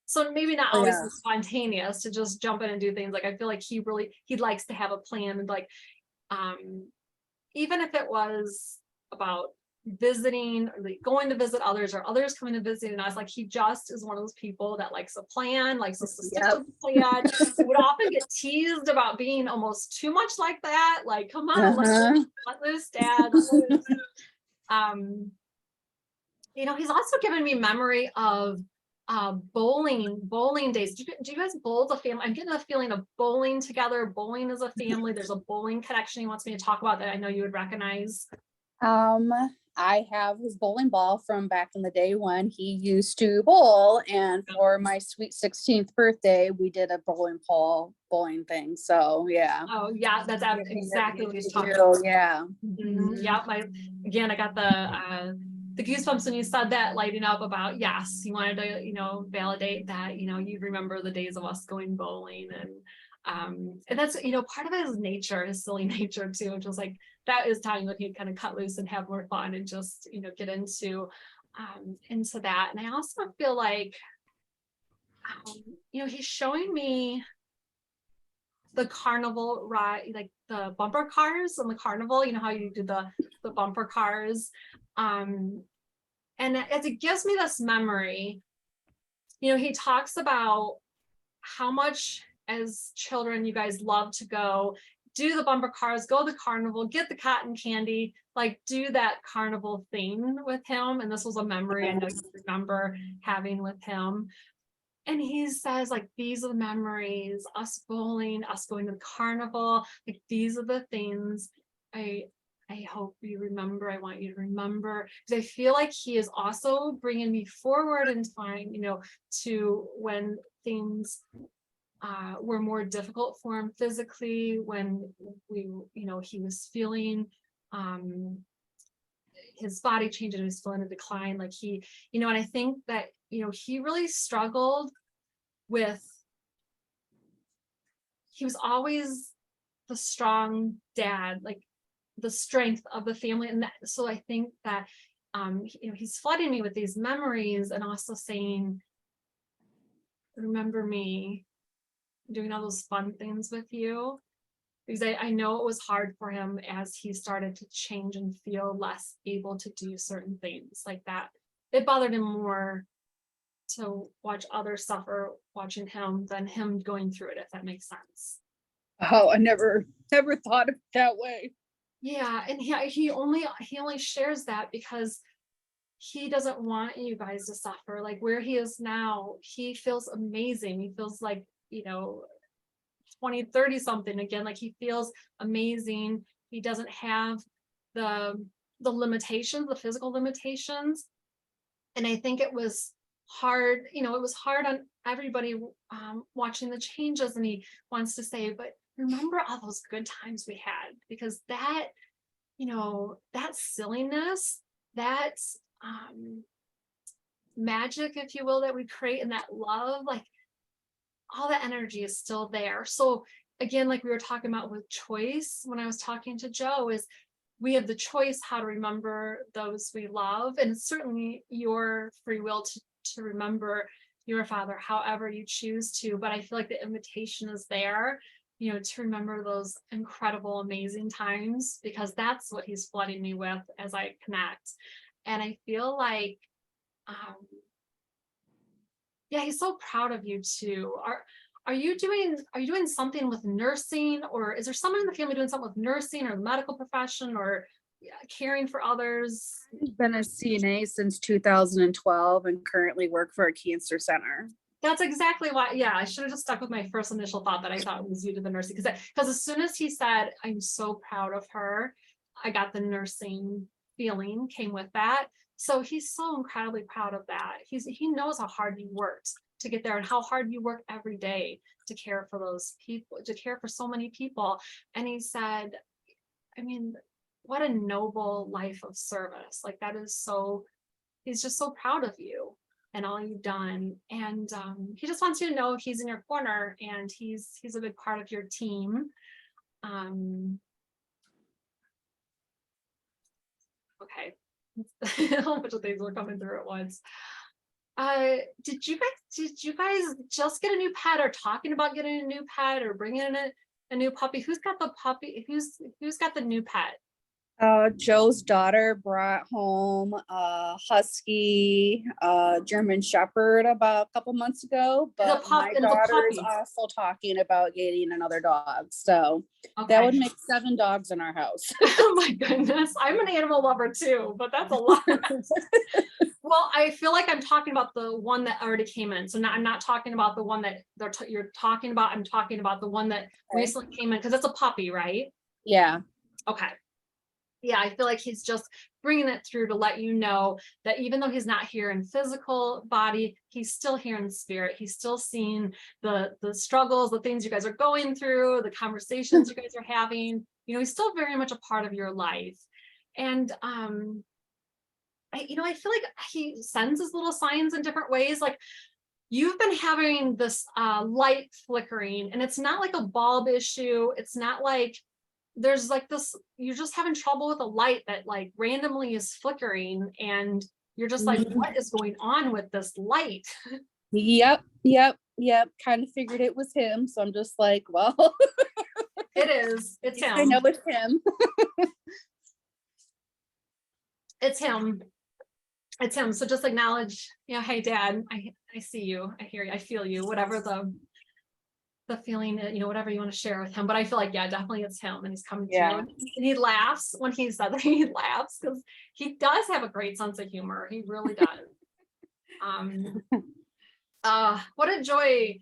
so maybe not always spontaneous to just jump in and do things. Like, I feel like he likes to have a plan, and like, even if it was about visiting or like going to visit others or others coming to visit, and I was like, he just is one of those people that likes a plan, likes to stick to the plan. Would often get teased about being almost too much like that. Like, come on, let loose, Dad. Let loose. He's also given me memory of bowling days. Do you guys bowl as a family? I'm getting a feeling of bowling together, bowling as a family. There's a bowling connection he wants me to talk about that I know you would recognize. I have his bowling ball from back in the day when he used to bowl, and for my sweet 16th birthday, we did a bowling thing. So yeah. Oh yeah, that's exactly what he's talking about. Yeah. Yeah, I got the goosebumps when you said that, lighting up about, yes, you wanted to, validate that, you remember the days of us going bowling, and that's, part of his nature, his silly nature too, which was like, that is time that he'd kind of cut loose and have more fun and just, get into that. And I also feel like, he's showing me the carnival ride, like the bumper cars on the carnival, how you do the bumper cars. And as it gives me this memory, he talks about how much as children you guys love to go do the bumper cars, go to the carnival, get the cotton candy, like do that carnival thing with him. And this was a memory I know you remember having with him. And he says, like, these are the memories, us bowling, us going to the carnival, like, these are the things I hope you remember. I want you to remember, because I feel like he is also bringing me forward in time, to when things were more difficult for him physically, when he was feeling his body change and he was feeling a decline. Like and I think that, he really struggled with, he was always the strong dad, like the strength of the family. And so I think that, he's flooding me with these memories and also saying, remember me doing all those fun things with you, because I know it was hard for him as he started to change and feel less able to do certain things like that. It bothered him more to watch others suffer watching him than him going through it, if that makes sense. Oh, I never thought of it that way. Yeah, and he only shares that because he doesn't want you guys to suffer. Like, where he is now, he feels amazing. He feels like, 20, 30 something again. Like, he feels amazing. He doesn't have the limitations, the physical limitations. And I think it was hard, it was hard on everybody watching the changes. And he wants to say, but remember all those good times we had, because that, that silliness, that magic, if you will, that we create, and that love, like, all that energy is still there. So again, like we were talking about with choice, when I was talking to Joe, is we have the choice how to remember those we love, and it's certainly your free will to remember your father however you choose to. But I feel like the invitation is there, to remember those incredible, amazing times, because that's what he's flooding me with as I connect. And I feel like, yeah, he's so proud of you too. Are you doing something with nursing, or is there someone in the family doing something with nursing or the medical profession, or caring for others? I've been a CNA since 2012 and currently work for a cancer center. That's exactly why, yeah, I should have just stuck with my first initial thought that I thought it was you to the nursing, because as soon as he said, I'm so proud of her, I got the nursing feeling came with that. So he's so incredibly proud of that. He knows how hard he works to get there and how hard you work every day to care for those people, to care for so many people. And he said, I mean, what a noble life of service. Like that is so, he's just so proud of you and all you've done. And he just wants you to know he's in your corner and he's a big part of your team. Okay. A whole bunch of things were coming through at once. Did you guys just get a new pet or talking about getting a new pet or bringing in a new puppy? Who's got the puppy? Who's got the new pet? Joe's daughter brought home a husky, German Shepherd about a couple months ago, but my and the daughter is puppy. also talking about getting another dog. So Okay. that would make 7 dogs in our house. Oh my goodness. I'm an animal lover too, but that's a lot. Well, I feel like I'm talking about the one that already came in. So now I'm not talking about the one that you're talking about. I'm talking about the one that Okay. recently came in because it's a puppy, right? Yeah. Okay. Yeah, I feel like he's just bringing it through to let you know that even though he's not here in physical body, he's still here in spirit. He's still seeing the struggles, the things you guys are going through, the conversations you guys are having. You know, he's still very much a part of your life. And I feel like he sends his little signs in different ways. Like you've been having this light flickering, and it's not like a bulb issue. It's not like there's like this, you're just having trouble with a light that like randomly is flickering, and you're just like, what is going on with this light? Yep. Kind of figured it was him. So I'm just like, well, It is. It's I him. know it's him. It's him. It's him. So just acknowledge, hey dad, I see you, I hear you, I feel you, whatever the feeling, whatever you want to share with him. But I feel like, yeah, definitely it's him, and he's coming to you. And he laughs when he said that. He laughs because he does have a great sense of humor. He really does. What a joy.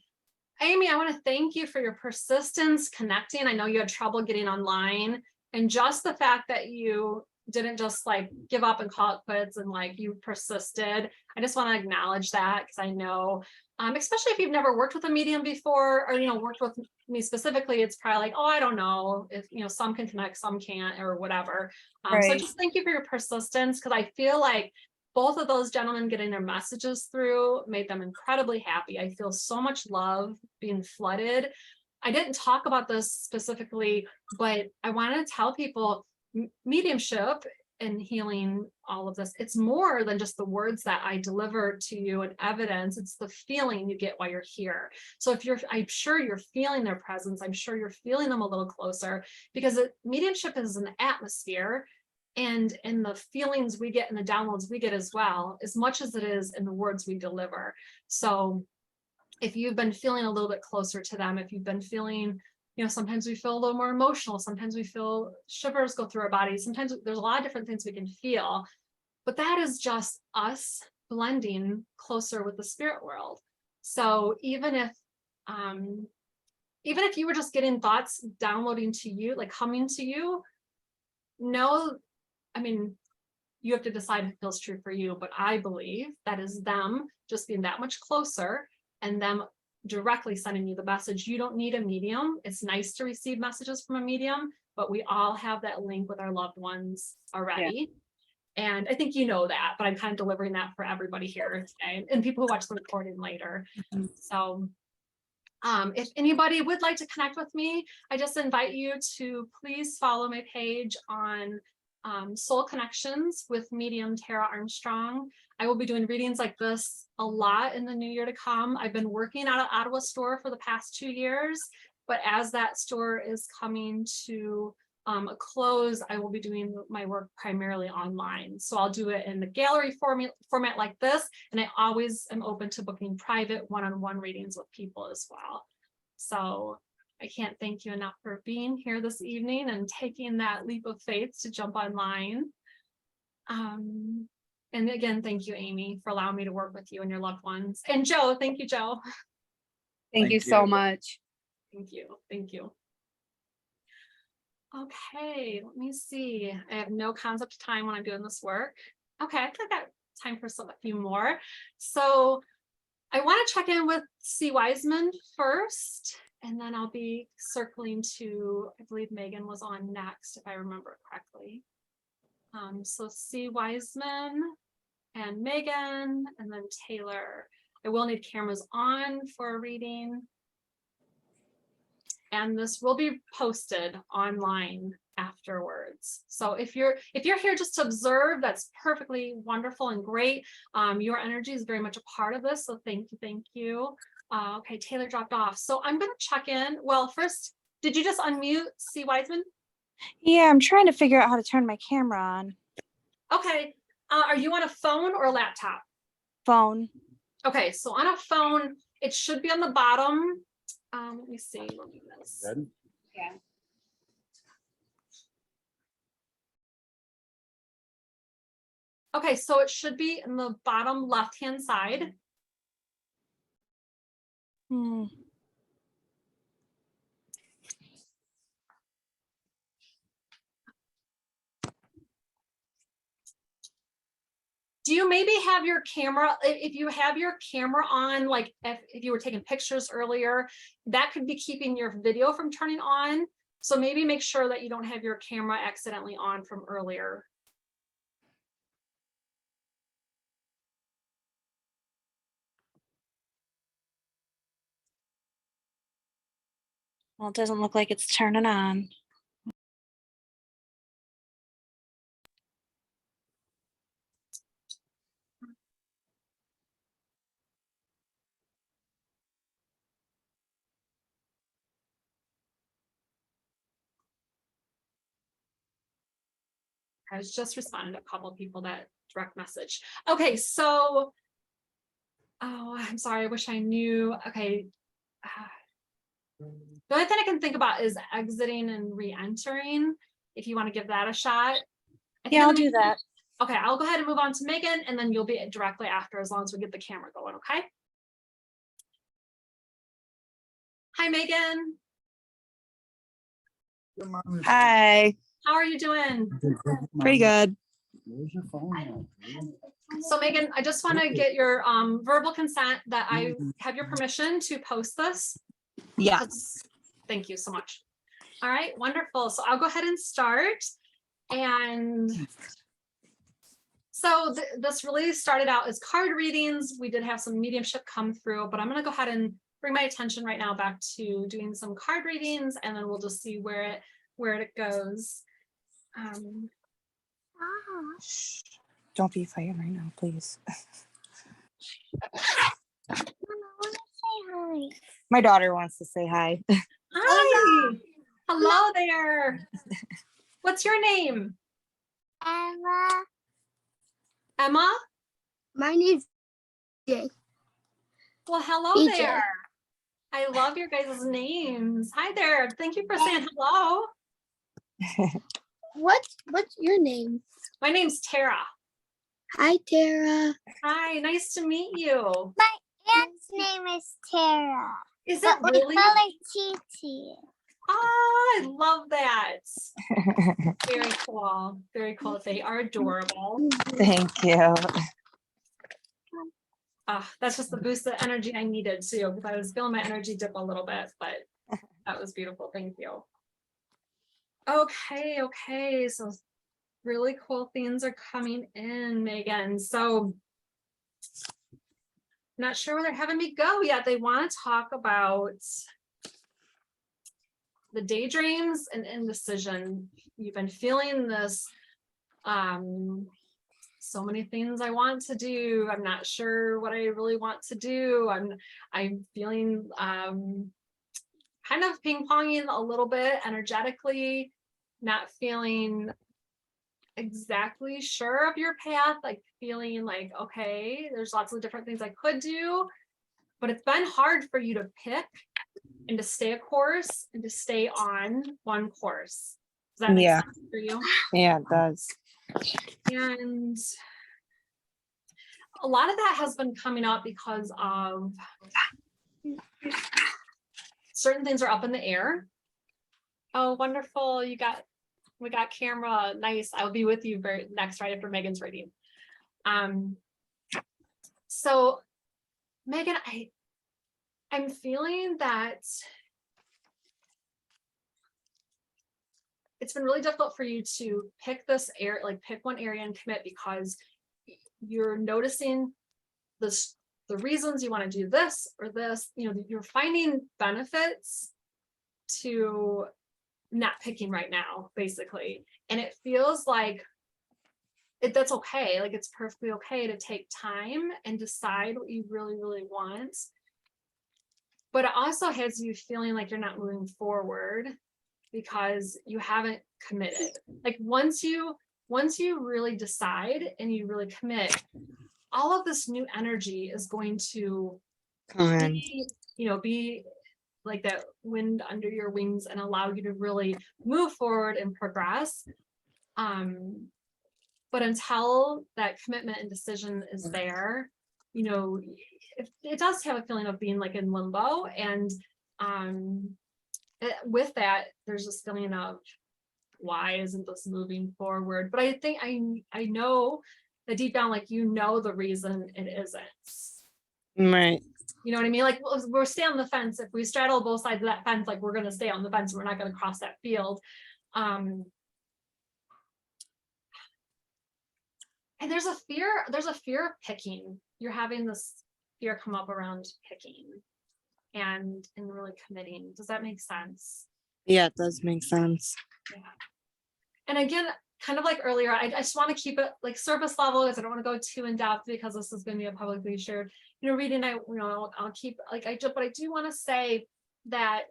Amy, I want to thank you for your persistence connecting. I know you had trouble getting online, and just the fact that you didn't just like give up and call it quits, and like you persisted. I just want to acknowledge that, because I know, especially if you've never worked with a medium before, or worked with me specifically, it's probably like, oh, I don't know if some can connect, some can't, or whatever. So Right. just thank you for your persistence, because I feel like both of those gentlemen getting their messages through made them incredibly happy. I feel so much love being flooded. I didn't talk about this specifically, but I wanted to tell people mediumship and healing, all of this, it's more than just the words that I deliver to you and evidence. It's the feeling you get while you're here. So I'm sure you're feeling their presence. I'm sure you're feeling them a little closer, because mediumship is an atmosphere. And in the feelings we get and the downloads we get as well, as much as it is in the words we deliver. So if you've been feeling a little bit closer to them, if you've been feeling, sometimes we feel a little more emotional, sometimes we feel shivers go through our bodies, sometimes there's a lot of different things we can feel, but that is just us blending closer with the spirit world. So even if you were just getting thoughts downloading to you, like coming to you, you have to decide if it feels true for you, but I believe that is them just being that much closer and them directly sending you the message. You don't need a medium. It's nice to receive messages from a medium, but we all have that link with our loved ones already. Yeah. And I think you know that, but I'm kind of delivering that for everybody here today and people who watch the recording later. Mm-hmm. So if anybody would like to connect with me, I just invite you to please follow my page on Soul Connections with Medium Tara Armstrong. I will be doing readings like this a lot in the new year to come. I've been working at an Ottawa store for the past 2 years, but as that store is coming to a close, I will be doing my work primarily online. So I'll do it in the gallery format like this, and I always am open to booking private one-on-one readings with people as well. So I can't thank you enough for being here this evening and taking that leap of faith to jump online. And again, thank you, Amy, for allowing me to work with you and your loved ones. And Joe, thank you, Joe. Thank you Thank so you. much. Thank you. Thank you. Okay, let me see. I have no concept of time when I'm doing this work. Okay, I think I got time for a few more. So I want to check in with C. Wiseman first, and then I'll be circling to, I believe Megan was on next, if I remember correctly. So C. Wiseman and Megan, and then Taylor. I will need cameras on for a reading. And this will be posted online afterwards. So if you're here just to observe, that's perfectly wonderful and great. Your energy is very much a part of this. So thank you. Okay, Taylor dropped off. So I'm gonna check in. Well, first, did you just unmute C. Wiseman? Yeah, I'm trying to figure out how to turn my camera on. Okay, are you on a phone or a laptop? Phone. Okay, so on a phone, it should be on the bottom. Let me see. Let me miss. Good. Yeah. Okay, so it should be in the bottom left-hand side. Hmm. Do you maybe have your camera, if you have your camera on, like if you were taking pictures earlier, that could be keeping your video from turning on. So maybe make sure that you don't have your camera accidentally on from earlier. Well, it doesn't look like it's turning on. I was just responding to a couple of people that direct message. Okay, so, oh, I'm sorry, I wish I knew. Okay. The only thing I can think about is exiting and re-entering, if you want to give that a shot. I think Yeah, in I'll the do meantime- that. Okay, I'll go ahead and move on to Megan, and then you'll be directly after, as long as we get the camera going, okay? Hi, Megan. Hi. How are you doing? Pretty good. Where's your phone? So Megan, I just want to get your verbal consent that I have your permission to post this. Yes. Thank you so much. All right, wonderful. So I'll go ahead and start. And so this really started out as card readings. We did have some mediumship come through, but I'm going to go ahead and bring my attention right now back to doing some card readings, and then we'll just see where it goes. Don't be fighting right now, please. My daughter wants to say hi. Hi. Hello there. What's your name? Emma. Emma? My name's Jay. Well, hello BJ. there. I love your guys' names. Hi there. Thank you for saying hello. What's your name? My name's Tara. Hi, Tara. Hi, nice to meet you. My aunt's name is Tara. Is it But really? we call her Titi. Oh, I love that. Very cool. Very cool. They are adorable. Thank you. That's just the boost of energy I needed too, because I was feeling my energy dip a little bit, but that was beautiful. Thank you. Okay. So really cool things are coming in, Megan. So not sure where they're having me go yet. They want to talk about the daydreams and indecision. You've been feeling this, so many things I want to do. I'm not sure what I really want to do. I'm feeling kind of ping-ponging a little bit energetically, not feeling exactly sure of your path, like feeling like, okay, there's lots of different things I could do, but it's been hard for you to pick and to stay a course and to stay on one course. Does that make sense for you? Yeah, it does. And a lot of that has been coming up because of certain things are up in the air. Oh, wonderful. We got camera. Nice. I'll be with you next right after Megan's reading. So Megan, I'm feeling that it's been really difficult for you to pick this area, like pick one area and commit, because you're noticing the reasons you want to do this or this, you're finding benefits to not picking right now, basically. And it feels like that's okay. Like it's perfectly okay to take time and decide what you really, really want. But it also has you feeling like you're not moving forward because you haven't committed. Like once you really decide and you really commit, all of this new energy is going to be like that wind under your wings and allow you to really move forward and progress. But until that commitment and decision is there, it does have a feeling of being like in limbo. And with that, there's this feeling of, why isn't this moving forward? But I think I know that deep down, like, the reason it isn't. Right. You know what I mean? Like we're staying on the fence. If we straddle both sides of that fence, like we're going to stay on the fence. We're not going to cross that field. And there's a fear of picking. You're having this fear come up around picking and really committing. Does that make sense? Yeah, it does make sense. Yeah. And again, kind of like earlier, I just want to keep it like surface level, because I don't want to go too in depth, because this is going to be a publicly shared, reading. I'll keep like but I do want to say that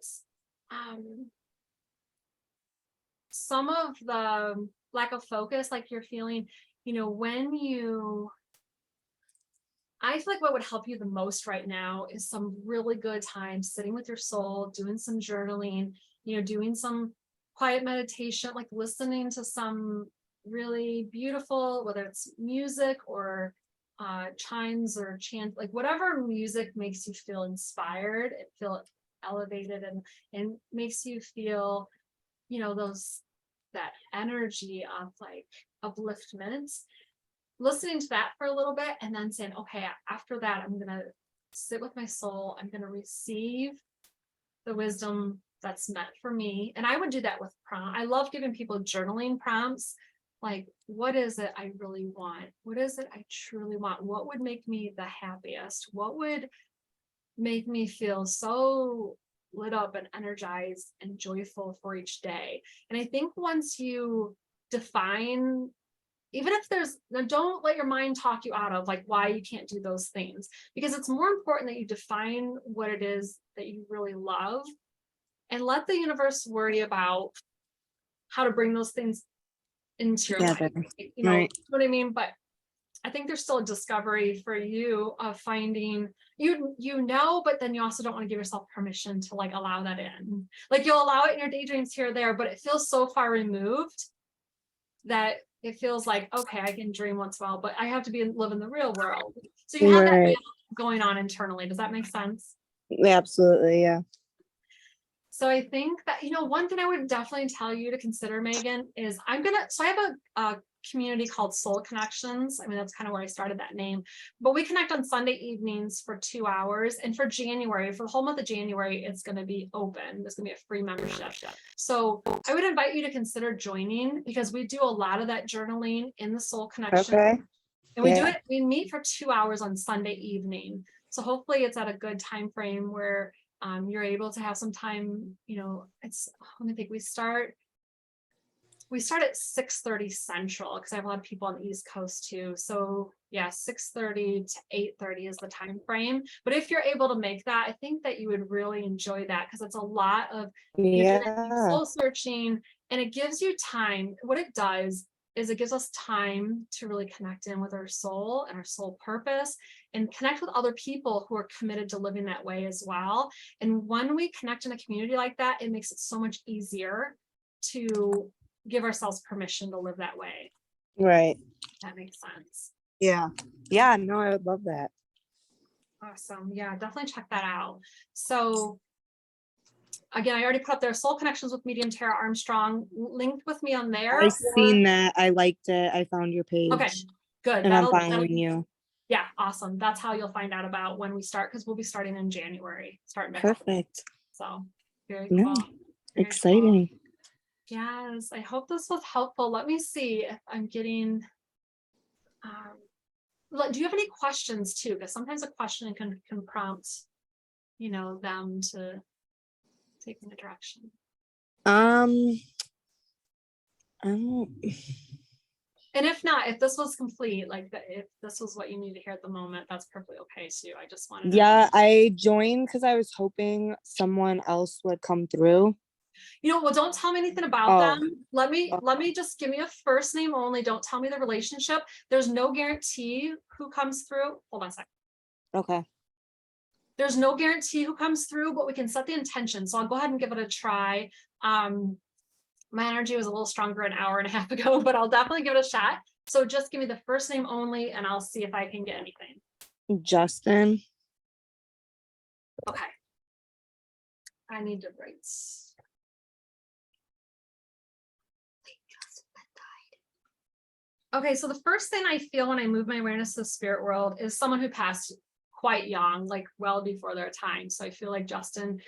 some of the lack of focus, like you're feeling, I feel like what would help you the most right now is some really good time sitting with your soul, doing some journaling, doing some quiet meditation, like listening to some really beautiful, whether it's music or chimes or chant, like whatever music makes you feel inspired and feel elevated and makes you feel, that energy of like upliftment. Listening to that for a little bit and then saying, okay, after that, I'm going to sit with my soul. I'm going to receive the wisdom that's meant for me. And I would do that with prompt. I love giving people journaling prompts. Like, what is it I really want? What is it I truly want? What would make me the happiest? What would make me feel so lit up and energized and joyful for each day? And I think once you define, even if don't let your mind talk you out of like why you can't do those things, because it's more important that you define what it is that you really love and let the universe worry about how to bring those things into your life. Right. You know what I mean? But I think there's still a discovery for you of finding, but then you also don't want to give yourself permission to like allow that in. Like you'll allow it in your daydreams here or there, but it feels so far removed that it feels like, okay, I can dream once in a while, but I have to live in the real world. So you have that going on internally. Does that make sense? Yeah, absolutely. Yeah. So I think that, one thing I would definitely tell you to consider, Megan, is I have a community called Soul Connections. I mean, that's kind of where I started that name, but we connect on Sunday evenings for 2 hours. And for January, for the whole month of January, it's going to be open. There's going to be a free membership. So I would invite you to consider joining, because we do a lot of that journaling in the Soul Connection. Okay. And we meet for 2 hours on Sunday evening. So hopefully it's at a good time frame where you're able to have some time, let me think, we start at 6:30 Central, because I have a lot of people on the East Coast too. So yeah, 6:30 to 8:30 is the time frame. But if you're able to make that, I think that you would really enjoy that, because it's a lot of soul searching, and it gives you time. What it does is it gives us time to really connect in with our soul and our soul purpose, and connect with other people who are committed to living that way as well. And when we connect in a community like that, it makes it so much easier to give ourselves permission to live that way. Right. That makes sense. Yeah. Yeah, no, I would love that. Awesome. Yeah, definitely check that out. So again, I already put up there Soul Connections with Medium Tara Armstrong. Linked with me on there. I seen that. I liked it. I found your page. Okay, good. And I'm following you. Yeah, awesome. That's how you'll find out about when we start, because we'll be starting in January, starting back up. Perfect. So very No, cool. Very exciting. cool. Yes, I hope this was helpful. Let me see if I'm getting. Do you have any questions too? Because sometimes a question can prompt, them to take in a direction. I don't. And if not, if this was complete, if this was what you need to hear at the moment, that's perfectly okay too. I just wanted. Yeah, I joined because I was hoping someone else would come through. Well, don't tell me anything about them. Let me just give me a first name only. Don't tell me the relationship. There's no guarantee who comes through. Hold on a second. Okay. There's no guarantee who comes through, but we can set the intention. So I'll go ahead and give it a try. My energy was a little stronger an hour and a half ago, but I'll definitely give it a shot. So just give me the first name only, and I'll see if I can get anything. Justin. Okay. I need to write. Okay, so the first thing I feel when I move my awareness to the spirit world is someone who passed quite young, like well before their time. So I feel like Justin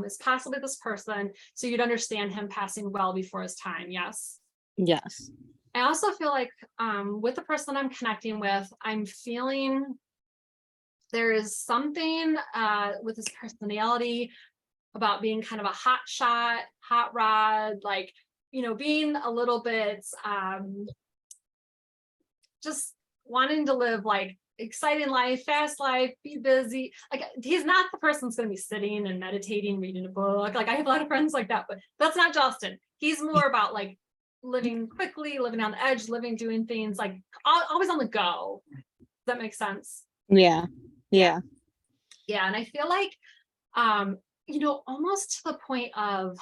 is possibly this person. So you'd understand him passing well before his time. Yes. Yes. I also feel like with the person that I'm connecting with, I'm feeling there is something with his personality about being kind of a hot shot, hot rod, being a little bit just wanting to live exciting life, fast life, be busy. He's not the person that's going to be sitting and meditating, reading a book. I have a lot of friends like that, but that's not Justin. He's more about living quickly, living on the edge, doing things always on the go. Does that make sense? Yeah. Yeah. And I feel like, almost to the point of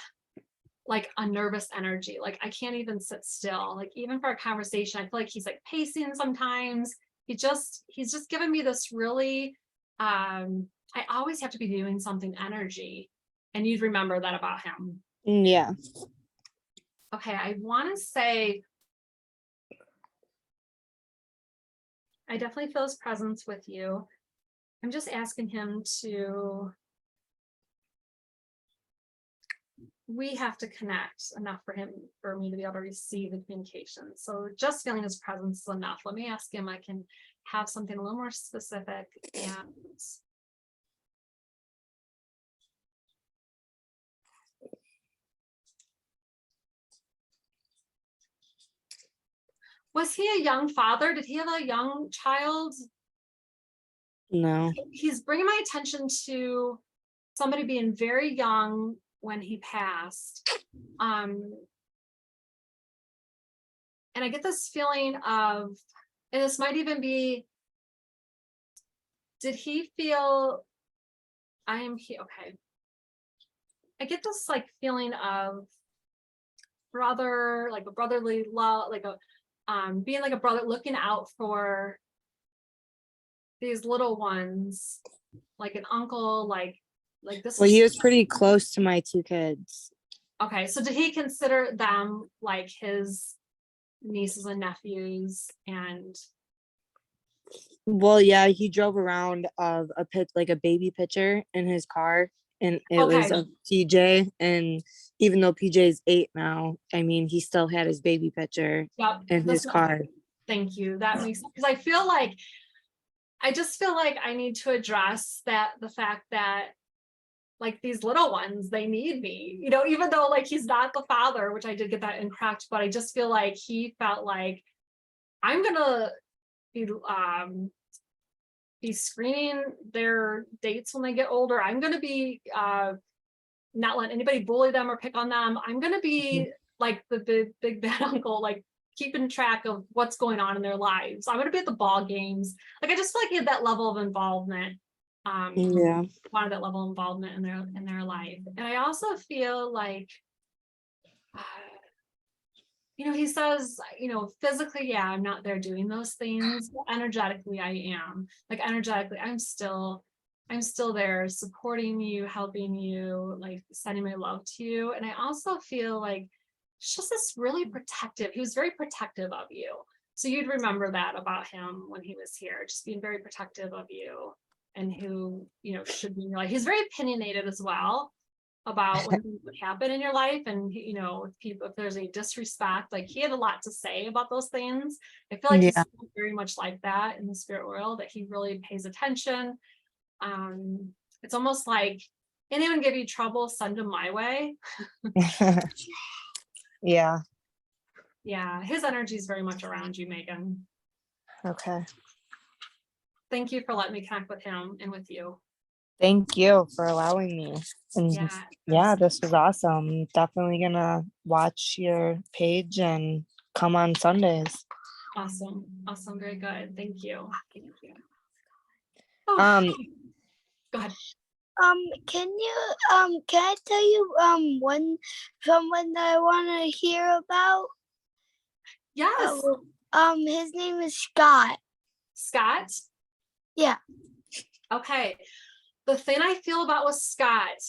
a nervous energy. I can't even sit still. Even for a conversation, I feel like he's pacing sometimes. He's just giving me this really, I always have to be doing something energy. And you'd remember that about him. Yeah. Okay, I want to say, I definitely feel his presence with you. I'm just asking him to, we have to connect enough for me to be able to receive the communication. So just feeling his presence is enough. Let me ask him. I can have something a little more specific. And was he a young father? Did he have a young child? No. He's bringing my attention to somebody being very young when he passed. And I get this feeling of, and this might even be, did he feel okay. I get this feeling of brother, a brotherly love, being a brother, looking out for these little ones, an uncle, this. Well, he was pretty close to my two kids. Okay, so did he consider them his nieces and nephews? And well, yeah, he drove around of a baby picture in his car, and it was a PJ. And even though PJ is 8 now, I mean, he still had his baby picture in his car. Thank you. That makes sense, because I just feel like I need to address the fact that these little ones, they need me, even though he's not the father, which I did get that incorrect, but I just feel like he felt like I'm gonna be screening their dates when they get older. I'm gonna be not letting anybody bully them or pick on them. I'm gonna be the big bad uncle, keeping track of what's going on in their lives. I'm gonna be at the ball games. I just feel like he had that level of involvement. Wanted that level of involvement in their life. And I also feel like he says, physically, yeah, I'm not there doing those things, but energetically I am. Like energetically, I'm still there supporting you, helping you, like sending my love to you. And I also feel like it's just this really protective, he was very protective of you. So you'd remember that about him when he was here, just being very protective of you and who, should be in your life. He's very opinionated as well about what would happen in your life. And, if there's any disrespect, like he had a lot to say about those things. I feel like he's Yeah. very much like that in the spirit world, that he really pays attention. It's almost like anyone give you trouble, send them my way. Yeah. Yeah, his energy is very much around you, Megan. Okay. Thank you for letting me connect with him and with you. Thank you for allowing me. And Yeah. this was awesome. Definitely gonna watch your page and come on Sundays. Awesome. Very good. Thank you. Go ahead. Can I tell you someone that I want to hear about? Yes. His name is Scott. Scott? Yeah. Okay. The thing I feel about with Scott,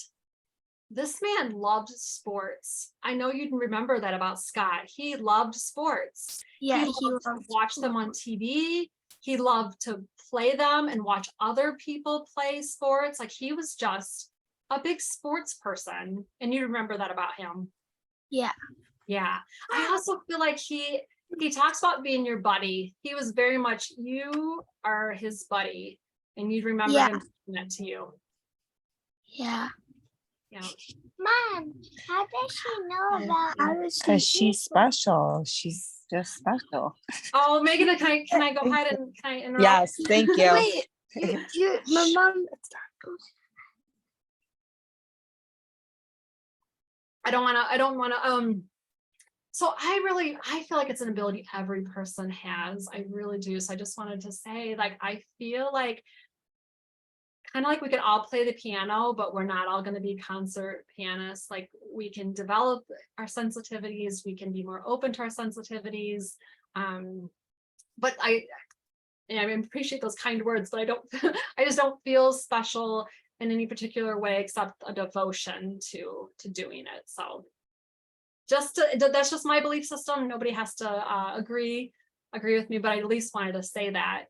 this man loved sports. I know you'd remember that about Scott. He loved sports. Yeah, he loved to watch them on TV. He loved to play them and watch other people play sports. Like he was just a big sports person. And you remember that about him. Yeah. Yeah. I also feel like he talks about being your buddy. He was very much, you are his buddy. And you'd remember him saying that to you. Yeah. Yeah. Mom, how does she know about Because she's special. She's just special. Oh, Megan, can I go ahead and can I interrupt? Yes, thank you. Wait, my mom. I don't want to, so I feel like it's an ability every person has. I really do. So I just wanted to say, like, I feel like kind of like we could all play the piano, but we're not all going to be concert pianists. Like we can develop our sensitivities. We can be more open to our sensitivities. But I appreciate those kind words, but I just don't feel special in any particular way except a devotion to doing it. So that's just my belief system. Nobody has to agree with me, but I at least wanted to say that.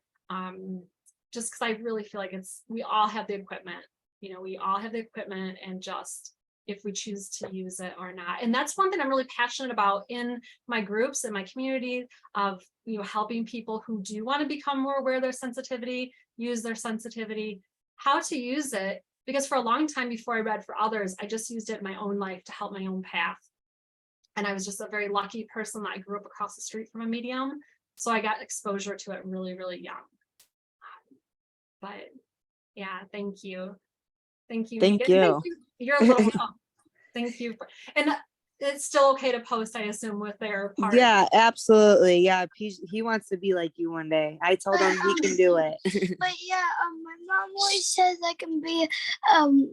Just because I really feel like we all have the equipment, we all have the equipment, and just if we choose to use it or not. And that's one thing I'm really passionate about in my groups, in my community, of helping people who do want to become more aware of their sensitivity, use their sensitivity, how to use it. Because for a long time before I read for others, I just used it in my own life to help my own path. And I was just a very lucky person that I grew up across the street from a medium. So I got exposure to it really, really young. But yeah, thank you. Thank you. Thank Megan. you. Thank you. You're a little, thank you. And it's still okay to post, I assume, with their part. Yeah, absolutely. Yeah, he wants to be like you one day. I told him he can do it. But yeah, my mom always says I can be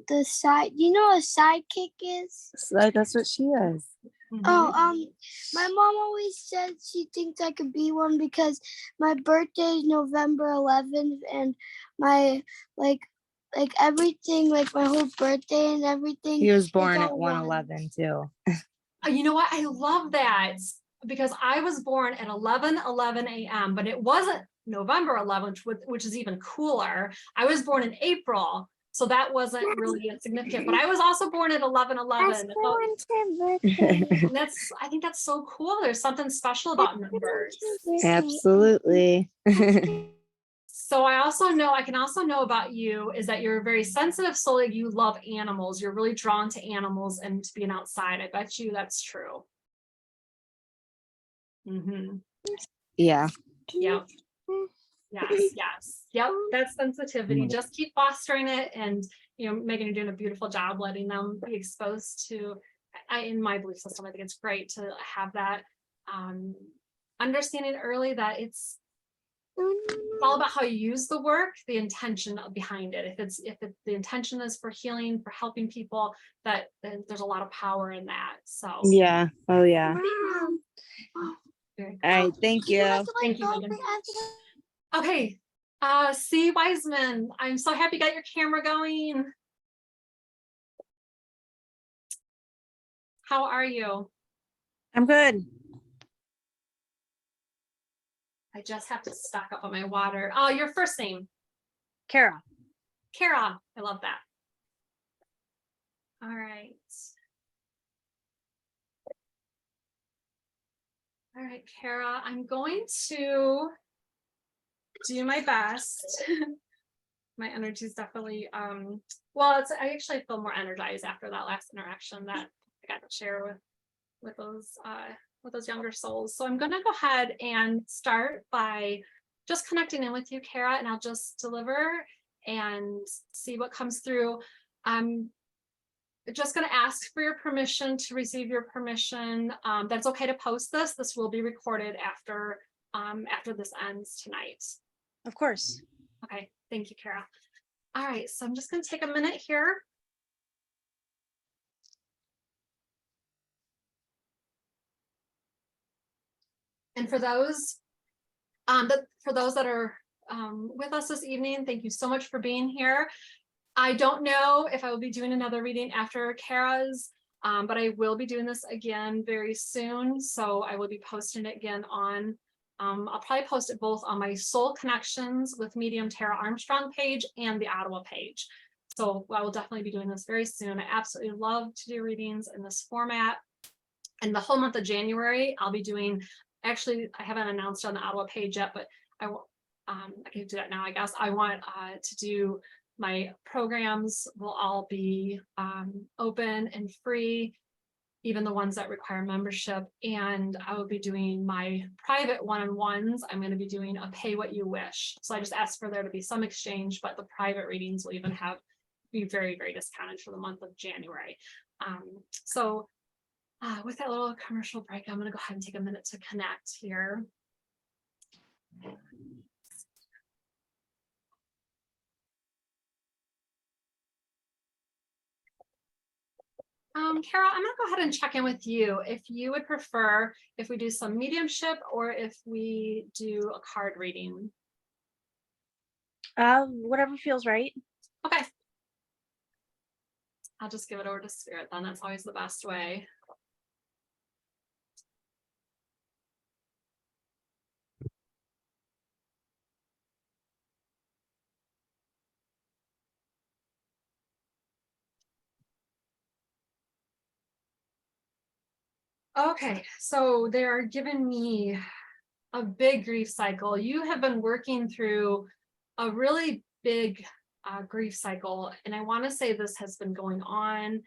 the side. You know what a sidekick is? That's what she is. Oh, my mom always says she thinks I could be one because my birthday is November 11th, and my like everything, like my whole birthday and everything. He was born is at all 111 too. You know what? I love that, because I was born at 11:11 a.m., but it wasn't November 11th, which is even cooler. I was born in April, so that wasn't really significant. But I was also born at 11:11. I think that's so cool. There's something special about numbers. Absolutely. So I can also know about you is that you're a very sensitive soul. Like you love animals. You're really drawn to animals and to being outside. I bet you that's true. Mm-hmm. Yeah. Yep. Yes. Yep. That's sensitivity. Just keep fostering it. And, Megan, you're doing a beautiful job letting them be exposed to, in my belief system, I think it's great to have that understanding early that it's It's all about how you use the work, the intention behind it. If the intention is for healing, for helping people, that then there's a lot of power in that. So Yeah. Oh yeah. very All right. Thank you. Thank you, Megan. Okay. C. Wiseman, I'm so happy you got your camera going. How are you? I'm good. I just have to stock up on my water. Oh, your first name. Kara. Kara. I love that. All right. All right, Kara, I'm going to do my best. My energy is definitely, well, I actually feel more energized after that last interaction that I got to share with those younger souls. So I'm going to go ahead and start by just connecting in with you, Kara, and I'll just deliver and see what comes through. I'm just going to ask for your permission to receive your permission. That's okay to post this. This will be recorded after this ends tonight. Of course. Okay, thank you, Kara. All right, so I'm just going to take a minute here. And for those that are with us this evening, thank you so much for being here. I don't know if I will be doing another reading after Kara's, but I will be doing this again very soon. So I will be posting it again on, I'll probably post it both on my Soul Connections with Medium Tara Armstrong page and the Ottawa page. So I will definitely be doing this very soon. I absolutely love to do readings in this format. And the whole month of January, I'll be doing, actually, I haven't announced on the Ottawa page yet, but I can do that now, I guess. I want to do my programs will all be open and free, even the ones that require membership. And I will be doing my private one-on-ones. I'm going to be doing a pay what you wish. So I just asked for there to be some exchange, but the private readings will even be very, very discounted for the month of January. So with that little commercial break, I'm going to go ahead and take a minute to connect here. Kara, I'm going to go ahead and check in with you if you would prefer if we do some mediumship or if we do a card reading. Whatever feels right. Okay. I'll just give it over to Spirit then. That's always the best way. Okay, so they're giving me a big grief cycle. You have been working through a really big grief cycle, and I want to say this has been going on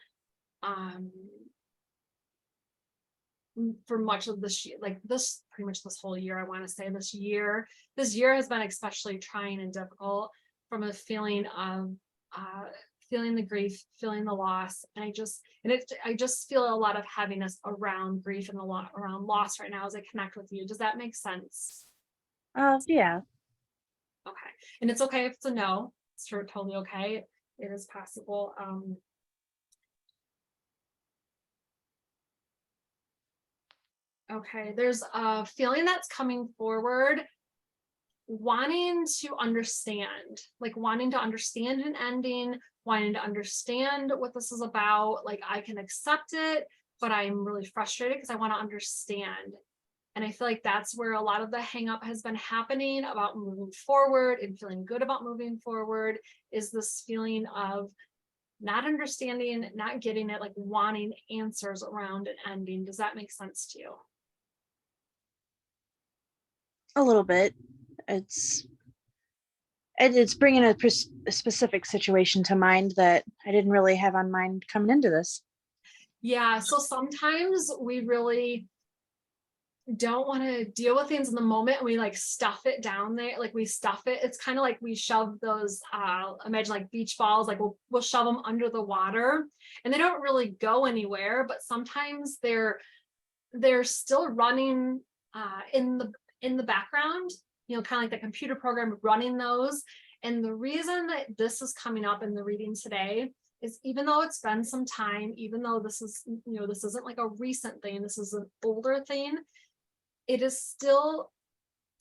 for much of this year, like this pretty much this whole year. I want to say this year has been especially trying and difficult from a feeling of feeling the grief, feeling the loss, and I just feel a lot of heaviness around grief and a lot around loss right now as I connect with you. Does that make sense? Yeah. Okay, and it's okay if it's a no. It's totally okay. It is possible. Okay, there's a feeling that's coming forward, wanting to understand, like wanting to understand an ending, wanting to understand what this is about. Like I can accept it, but I'm really frustrated because I want to understand. And I feel like that's where a lot of the hang up has been happening about moving forward and feeling good about moving forward, is this feeling of not understanding, not getting it, like wanting answers around an ending. Does that make sense to you? A little bit. It's bringing a specific situation to mind that I didn't really have on mind coming into this. Yeah, so sometimes we really don't want to deal with things in the moment, and we like stuff it down there, like we stuff it. It's kind of like we shove those imagine like beach balls, like we'll shove them under the water and they don't really go anywhere, but sometimes they're still running in the background, kind of like the computer program running those. And the reason that this is coming up in the reading today is, even though it's been some time, even though this is, this isn't like a recent thing, this is an older thing, it is still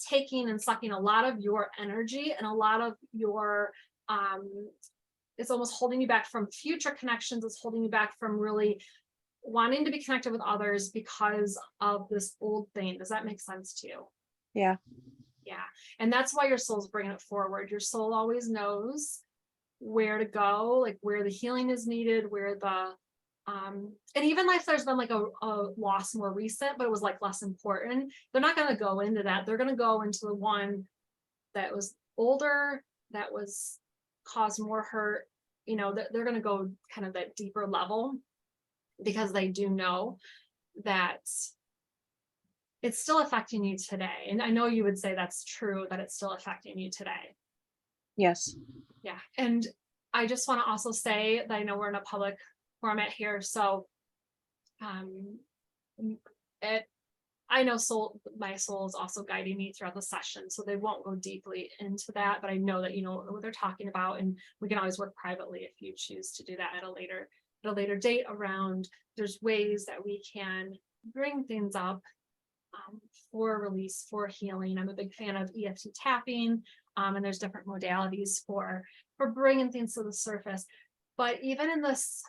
taking and sucking a lot of your energy and a lot of your, it's almost holding you back from future connections. It's holding you back from really wanting to be connected with others because of this old thing. Does that make sense to you? Yeah. Yeah. And that's why your soul's bringing it forward. Your soul always knows where to go, like where the healing is needed, where the, and even if there's been like a loss more recent, but it was like less important, they're not going to go into that. They're going to go into the one that was older, that was caused more hurt. They're going to go kind of that deeper level, because they do know that it's still affecting you today. And I know you would say that's true, that it's still affecting you today. Yes. Yeah. And I just want to also say that I know we're in a public format here. So I know my soul is also guiding me throughout the session, so they won't go deeply into that, but I know that you know what they're talking about, and we can always work privately if you choose to do that at a later date around. There's ways that we can bring things up for release, for healing. I'm a big fan of EFT tapping, and there's different modalities for bringing things to the surface. But even in this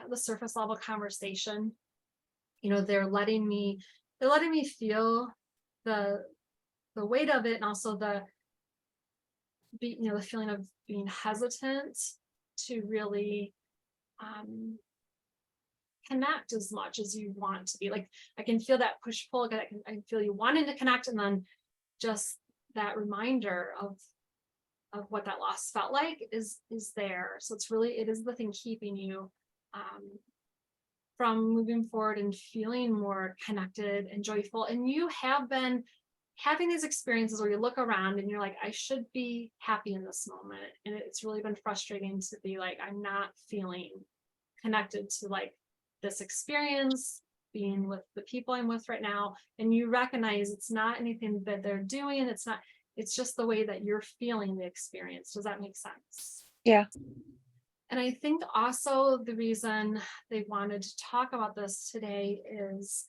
the surface level conversation, they're letting me feel the weight of it, and also the feeling of being hesitant to really connect as much as you want to be. Like, I can feel that push pull. I can feel you wanting to connect, and then just that reminder of what that loss felt like is there. So it is the thing keeping you from moving forward and feeling more connected and joyful. And you have been having these experiences where you look around and you're like, I should be happy in this moment. And it's really been frustrating to be like, I'm not feeling connected to like this experience, being with the people I'm with right now. And you recognize it's not anything that they're doing. It's just the way that you're feeling the experience. Does that make sense? Yeah. And I think also the reason they wanted to talk about this today is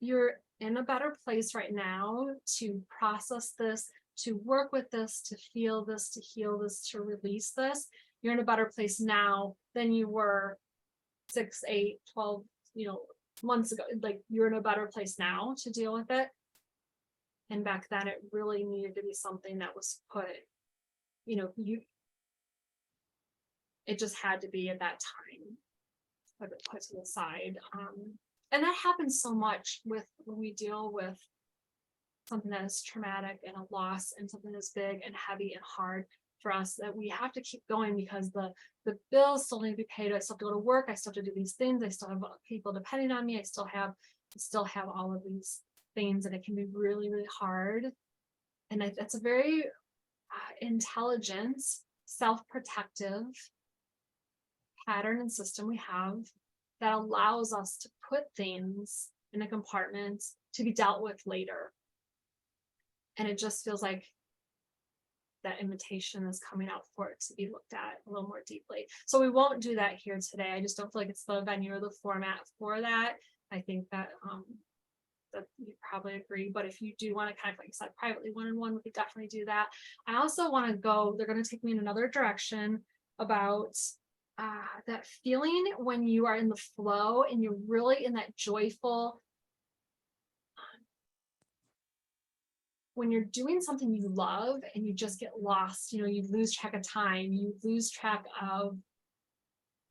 you're in a better place right now to process this, to work with this, to feel this, to heal this, to release this. You're in a better place now than you were 6, 8, 12, months ago. Like, you're in a better place now to deal with it. And back then it really needed to be something that was put, it just had to be at that time, put to the side. And that happens so much when we deal with something that is traumatic and a loss, and something that's big and heavy and hard for us, that we have to keep going because the bills still need to be paid. I still have to go to work. I still have to do these things. I still have people depending on me. I still have all of these things, and it can be really, really hard. And that's a very intelligent, self-protective pattern and system we have that allows us to put things in a compartment to be dealt with later. And it just feels like that invitation is coming out for it to be looked at a little more deeply. So we won't do that here today. I just don't feel like it's the venue or the format for that. I think that that you probably agree. But if you do want to kind of, like I said, privately one-on-one, we could definitely do that. I also want to go, they're going to take me in another direction about that feeling when you are in the flow and you're really in that joyful, when you're doing something you love and you just get lost, you lose track of time, you lose track of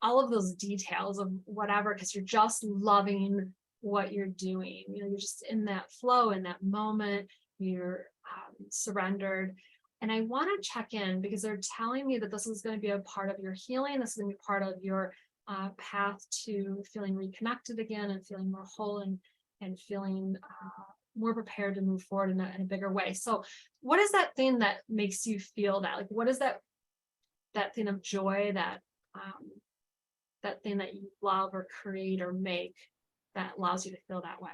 all of those details of whatever, because you're just loving what you're doing. You're just in that flow, in that moment, you're surrendered. And I want to check in because they're telling me that this is going to be a part of your healing. This is going to be part of your path to feeling reconnected again and feeling more whole and feeling more prepared to move forward in a bigger way. So what is that thing that makes you feel that? Like, what is that thing of joy, that thing that you love or create or make that allows you to feel that way,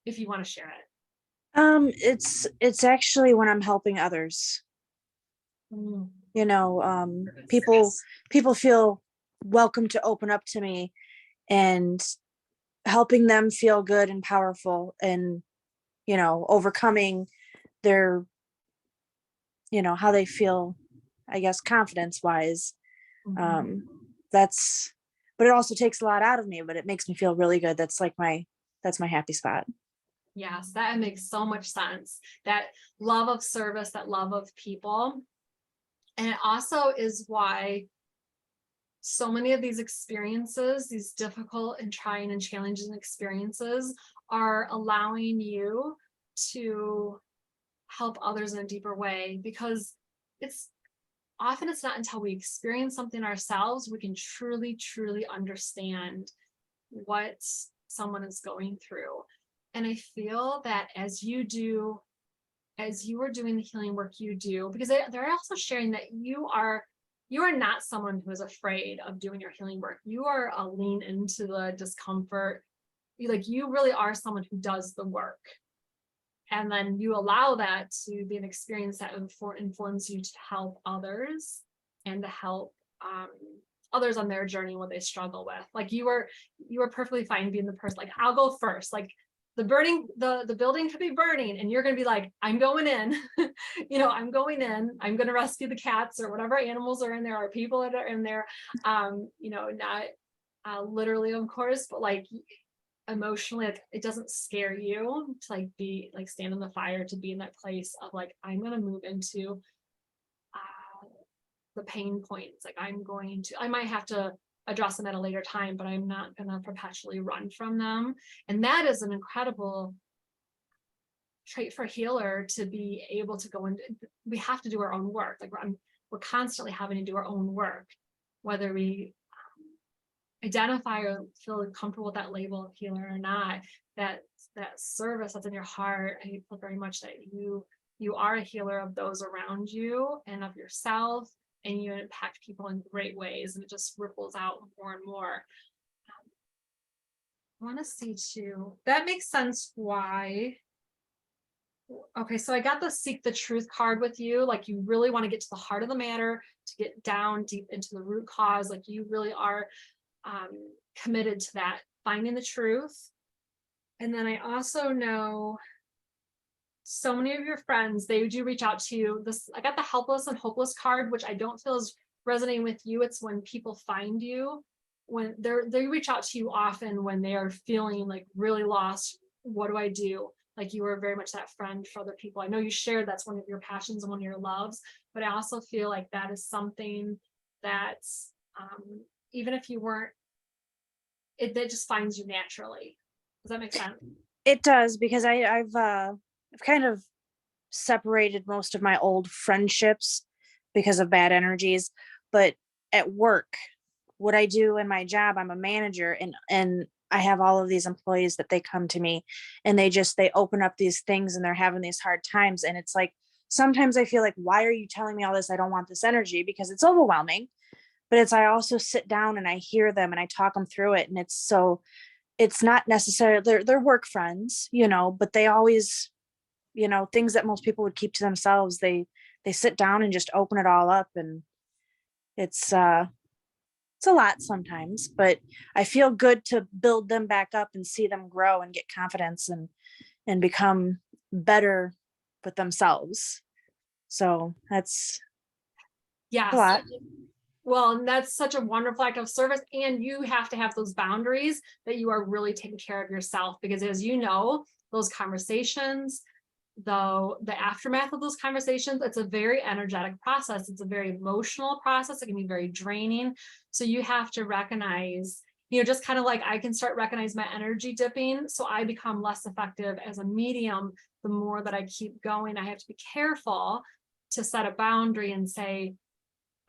if you want to share it? It's actually when I'm helping others. Mm. You know, people feel welcome to open up to me, and helping them feel good and powerful, and overcoming their, how they feel, I guess, confidence wise. Mhm. That's, but it also takes a lot out of me, but it makes me feel really good. That's my happy spot. Yes, that makes so much sense. That love of service, that love of people. And it also is why so many of these experiences, these difficult and trying and challenging experiences, are allowing you to help others in a deeper way, because it's not until we experience something ourselves we can truly understand what someone is going through. And I feel that as you are doing the healing work you do, because they're also sharing that you are not someone who is afraid of doing your healing work. You are a lean into the discomfort. You really are someone who does the work. And then you allow that to be an experience that informs you to help others, and to help others on their journey, what they struggle with. Like you are perfectly fine being the person, like, I'll go first. Like the building could be burning and you're going to be like, I'm going in. I'm going in, I'm going to rescue the cats or whatever animals are in there, or people that are in there. Not literally, of course, but like emotionally, like, it doesn't scare you to like be like stand in the fire, to be in that place of like, I'm going to move into the pain points. Like I might have to address them at a later time, but I'm not going to perpetually run from them. And that is an incredible trait for a healer, to be able to go into. We have to do our own work. Like we're constantly having to do our own work, whether we identify or feel comfortable with that label of healer or not. That service that's in your heart, I feel very much that you are a healer of those around you and of yourself, and you impact people in great ways, and it just ripples out more and more. I want to see too, that makes sense why. Okay, so I got the seek the truth card with you. Like you really want to get to the heart of the matter, to get down deep into the root cause. Like you really are committed to that, finding the truth. And then I also know so many of your friends, they do reach out to you. I got the helpless and hopeless card, which I don't feel is resonating with you. It's when people find you, when they reach out to you often when they are feeling like really lost. What do I do? Like you were very much that friend for other people. I know you shared that's one of your passions and one of your loves, but I also feel like that is something that's even if you weren't, that just finds you naturally. Does that make sense? It does, because I've kind of separated most of my old friendships because of bad energies. But at work, what I do in my job, I'm a manager, and I have all of these employees that they come to me, and they open up these things, and they're having these hard times. And it's like, sometimes I feel like, why are you telling me all this? I don't want this energy, because it's overwhelming. But I also sit down and I hear them and I talk them through it. And it's not necessarily, they're work friends, but they always, things that most people would keep to themselves, they sit down and just open it all up. And it's a lot sometimes, but I feel good to build them back up and see them grow and get confidence and become better with themselves. So that's Yes. a lot. Well, and that's such a wonderful act of service. And you have to have those boundaries that you are really taking care of yourself, because as you know, those conversations, though the aftermath of those conversations, it's a very energetic process. It's a very emotional process. It can be very draining. So you have to recognize, just kind of like I can start recognize my energy dipping. So I become less effective as a medium. The more that I keep going, I have to be careful to set a boundary and say,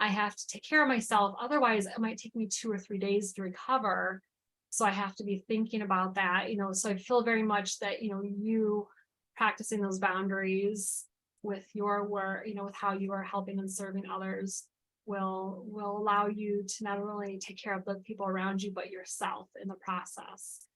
I have to take care of myself. Otherwise, it might take me 2 or 3 days to recover. So I have to be thinking about that, so I feel very much that, you practicing those boundaries with your work, with how you are helping and serving others will allow you to not only take care of the people around you, but yourself in the process.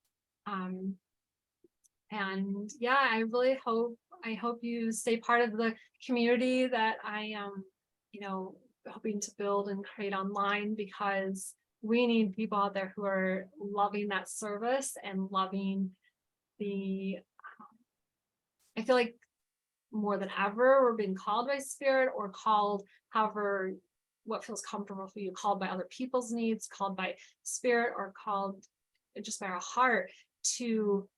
And yeah, I hope you stay part of the community that I am, you know, hoping to build and create online, because we need people out there who are loving that service and loving the, I feel like more than ever, we're being called by spirit, or called however, what feels comfortable for you, called by other people's needs, called by spirit, or called just by our heart to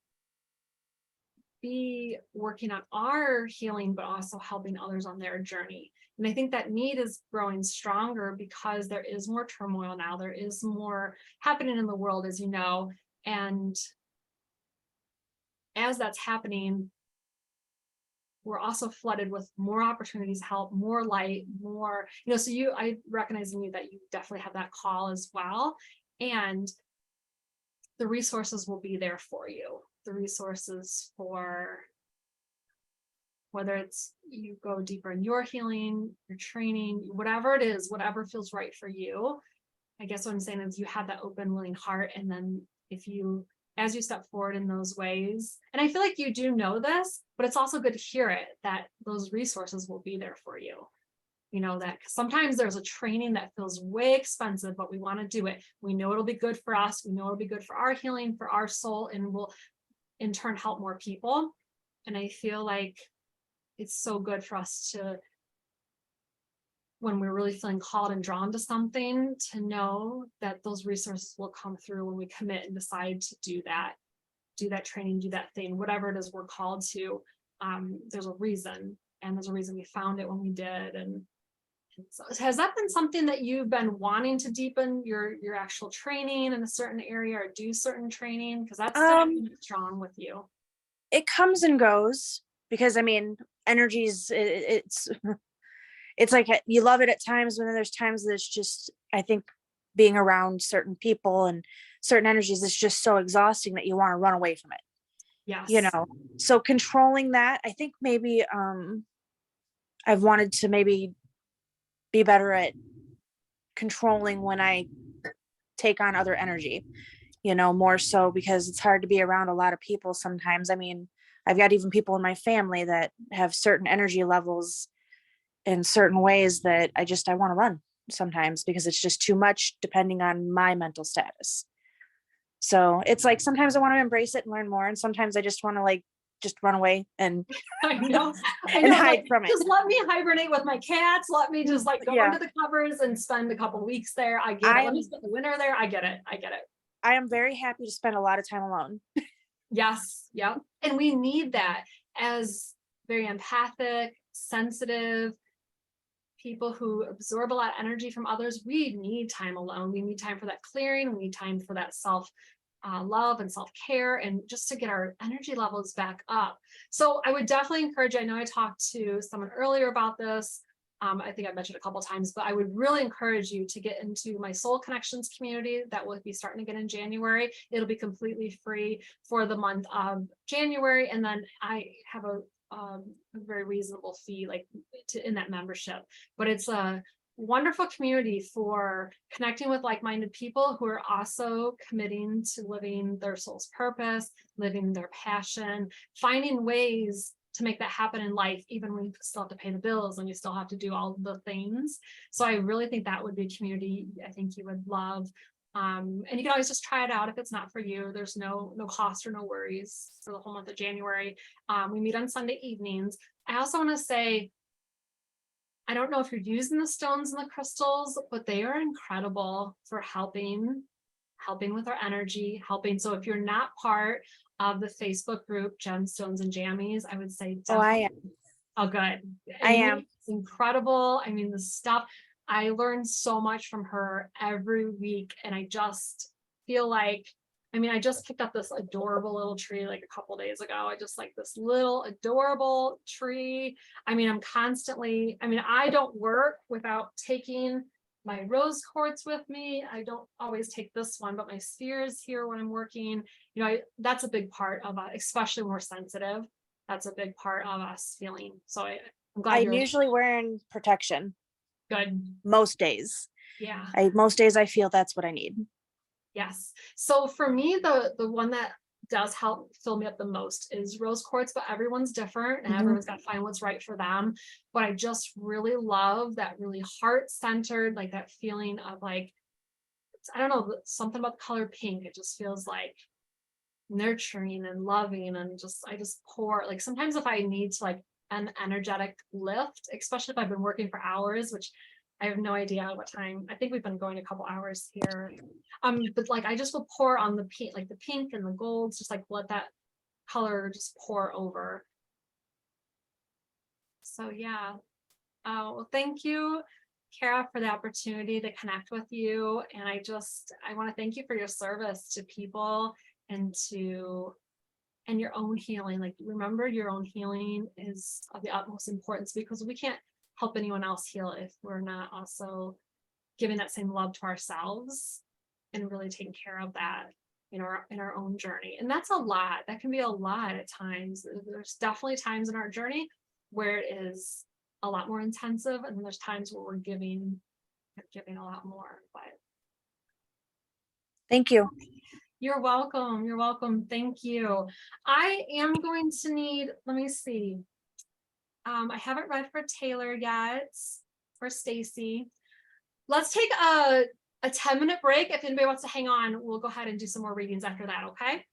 be working on our healing, but also helping others on their journey. And I think that need is growing stronger because there is more turmoil now. There is more happening in the world, as you know. And as that's happening, we're also flooded with more opportunities to help, more light, more, you know, so I recognize in you that you definitely have that call as well. And the resources will be there for you. The resources for whether it's you go deeper in your healing, your training, whatever it is, whatever feels right for you. I guess what I'm saying is you have that open, willing heart. And then as you step forward in those ways, and I feel like you do know this, but it's also good to hear it, that those resources will be there for you. You know, that sometimes there's a training that feels way expensive, but we want to do it. We know it'll be good for us. We know it'll be good for our healing, for our soul, and will in turn help more people. And I feel like it's so good for us to, when we're really feeling called and drawn to something, to know that those resources will come through when we commit and decide to do that training, do that thing, whatever it is we're called to. There's a reason, and there's a reason we found it when we did. And so has that been something that you've been wanting to deepen your actual training in a certain area, or do certain training? Because that's definitely strong with you. It comes and goes, because I mean, energies, it's like you love it at times, but then there's times that it's just, I think being around certain people and certain energies is just so exhausting that you want to run away from it. Yes. You know, so controlling that, I think maybe I've wanted to maybe be better at controlling when I take on other energy, you know, more so, because it's hard to be around a lot of people sometimes. I mean, I've got even people in my family that have certain energy levels in certain ways that I want to run sometimes, because it's just too much depending on my mental status. So it's like, sometimes I want to embrace it and learn more. And sometimes I just want to just run away and I know, and hide from it. Just let me hibernate with my cats. Let me just go Yeah. under the covers and spend a couple weeks there. I get it. Let me spend the winter there. I get it. I am very happy to spend a lot of time alone. Yes. Yep. And we need that as very empathic, sensitive people who absorb a lot of energy from others. We need time alone. We need time for that clearing. We need time for that self love and self-care, and just to get our energy levels back up. So I would definitely encourage you. I know I talked to someone earlier about this. I think I mentioned a couple of times, but I would really encourage you to get into my Soul Connections community that will be starting again in January. It'll be completely free for the month of January. And then I have a very reasonable fee in that membership, but it's a wonderful community for connecting with like-minded people who are also committing to living their soul's purpose, living their passion, finding ways to make that happen in life, even when you still have to pay the bills and you still have to do all the things. So I really think that would be a community I think you would love. And you can always just try it out if it's not for you. There's no cost or no worries for the whole month of January. We meet on Sunday evenings. I also want to say, I don't know if you're using the stones and the crystals, but they are incredible for helping with our energy, So if you're not part of the Facebook group, Gemstones and Jammies, I would say definitely. Oh, I am. Oh, good. I am. It's incredible. I mean, the stuff, I learn so much from her every week. And I just feel like, I just picked up this adorable little tree a couple days ago. I just like this little adorable tree. I'm constantly, I don't work without taking my rose quartz with me. I don't always take this one, but my spheres here when I'm working, that's a big part of us, especially when we're sensitive. That's a big part of us feeling. So I'm glad I'm usually wearing protection. Good. Most days. Yeah. Most days I feel that's what I need. Yes. So for me, the one that does help fill me up the most is rose quartz, but everyone's different and Mhm. everyone's got to find what's right for them. But I just really love that really heart-centered, like that feeling of like, I don't know, something about the color pink. It just feels like nurturing and loving, and just I just pour, like sometimes if I need to like an energetic lift, especially if I've been working for hours, which I have no idea what time. I think we've been going a couple hours here. But like I just will pour on the pink, like the pink and the golds, just like let that color just pour over. So yeah. Well, thank you, Kara, for the opportunity to connect with you. And I want to thank you for your service to people and your own healing. Like, remember, your own healing is of the utmost importance, because we can't help anyone else heal if we're not also giving that same love to ourselves and really taking care of that in our own journey. And that's a lot. That can be a lot at times. There's definitely times in our journey where it is a lot more intensive, and then there's times where we're giving a lot more. But Thank you. you're welcome. You're welcome. Thank you. I am going to need, let me see. I haven't read for Taylor yet, for Stacy. Let's take a 10-minute break. If anybody wants to hang on, we'll go ahead and do some more readings after that, okay?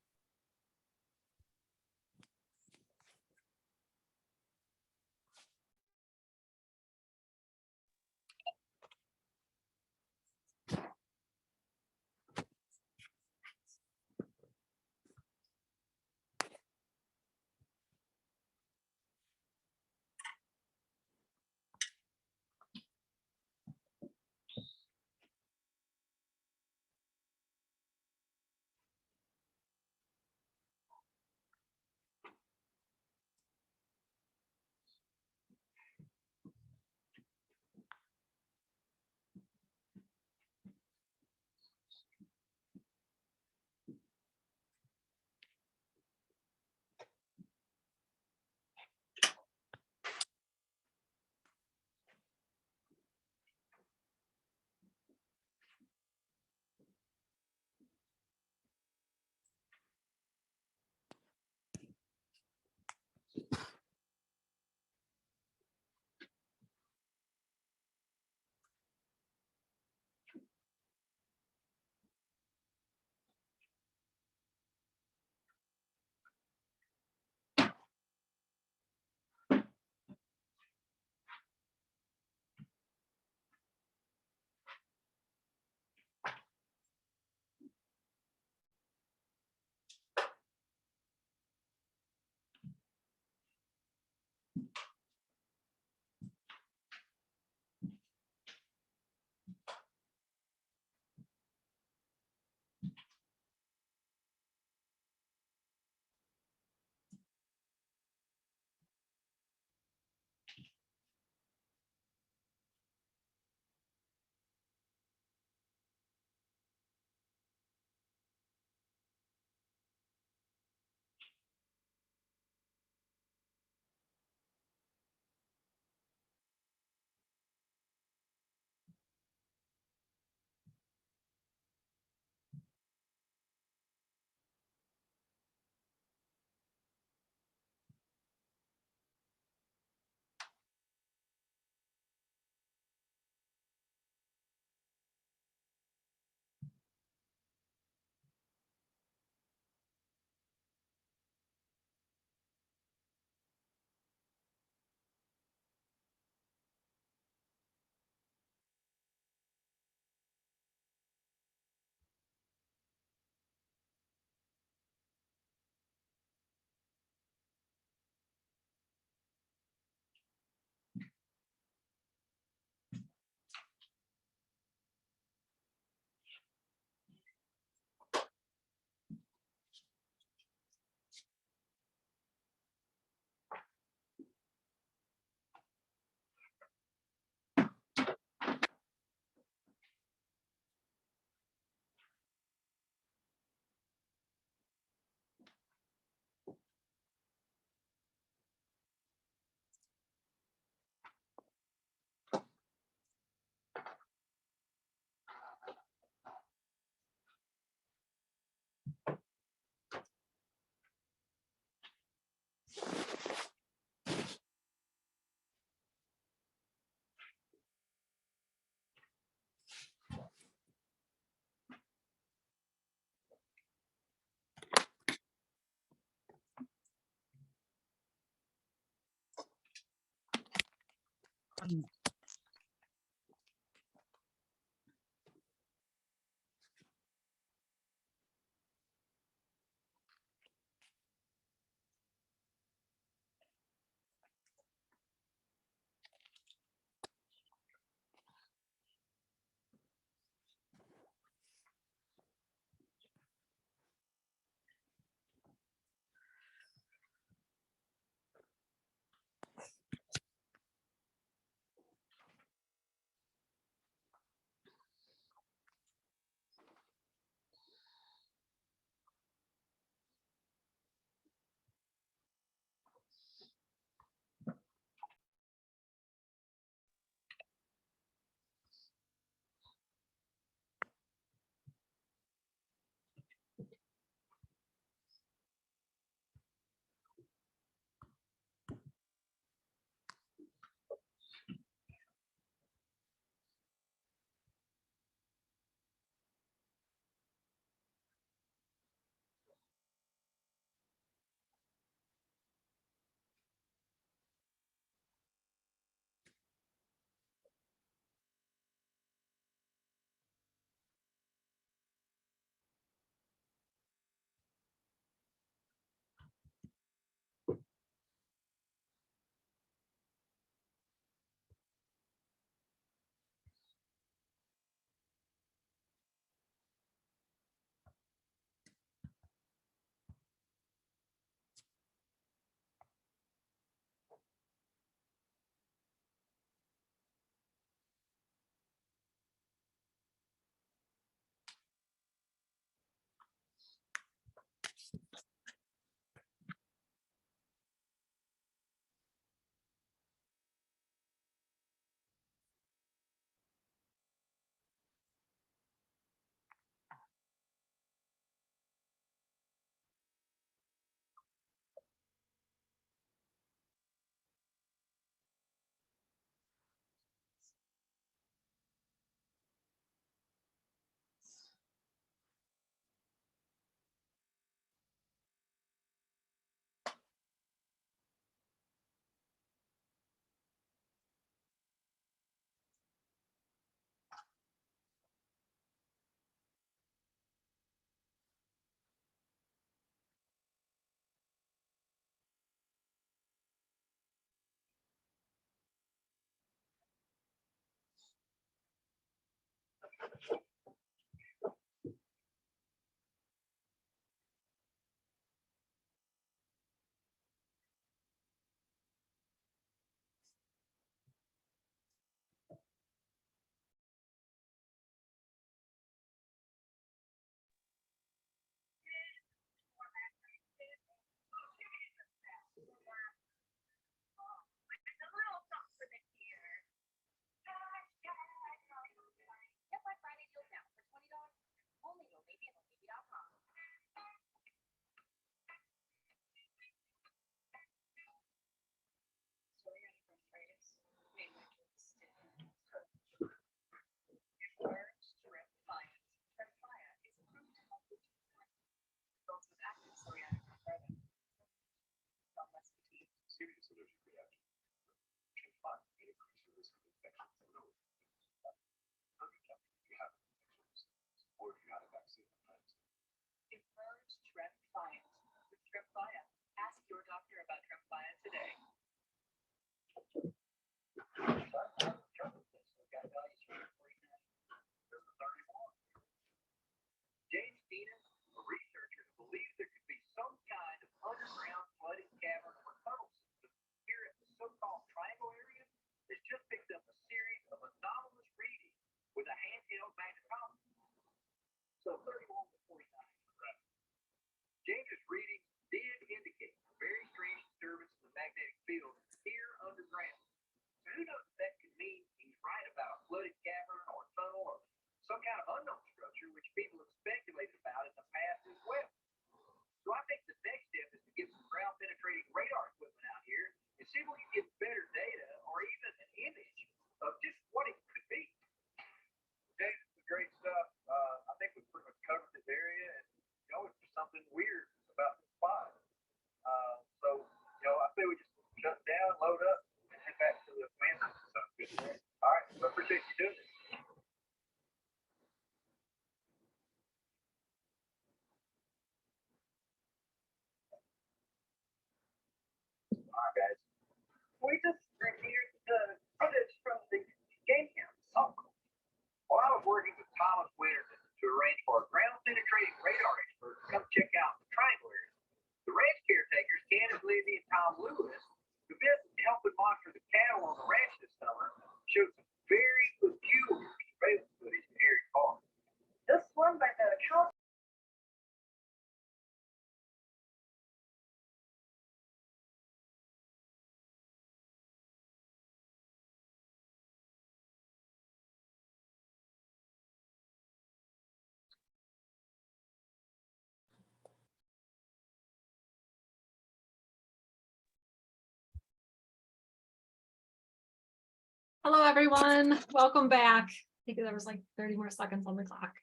Hello, everyone. Welcome back. I think there was like 30 more seconds on the clock.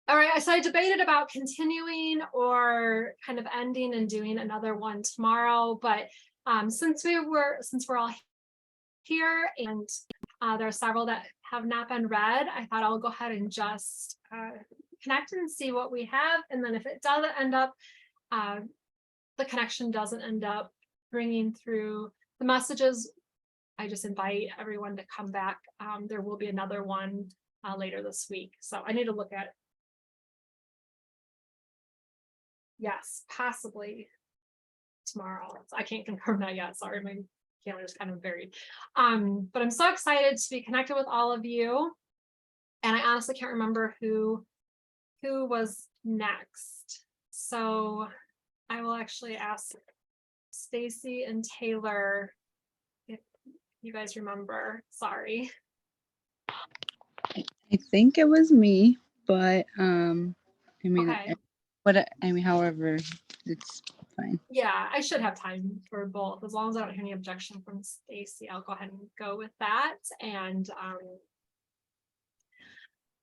All right, so I debated about continuing or kind of ending and doing another one tomorrow, but since we're all here and there are several that have not been read, I thought I'll go ahead and just connect and see what we have. And then if it doesn't end up, the connection doesn't end up bringing through the messages, I just invite everyone to come back. There will be another one later this week. So I need to look at, yes, possibly tomorrow. So I can't confirm that yet. Sorry, my calendar is kind of buried. But I'm so excited to be connected with all of you. And I honestly can't remember who was next. So I will actually ask Stacy and Taylor if you guys remember. Sorry. I think it was me, but I mean, Okay. however, it's fine. Yeah, I should have time for both. As long as I don't hear any objection from Stacy, I'll go ahead and go with that. And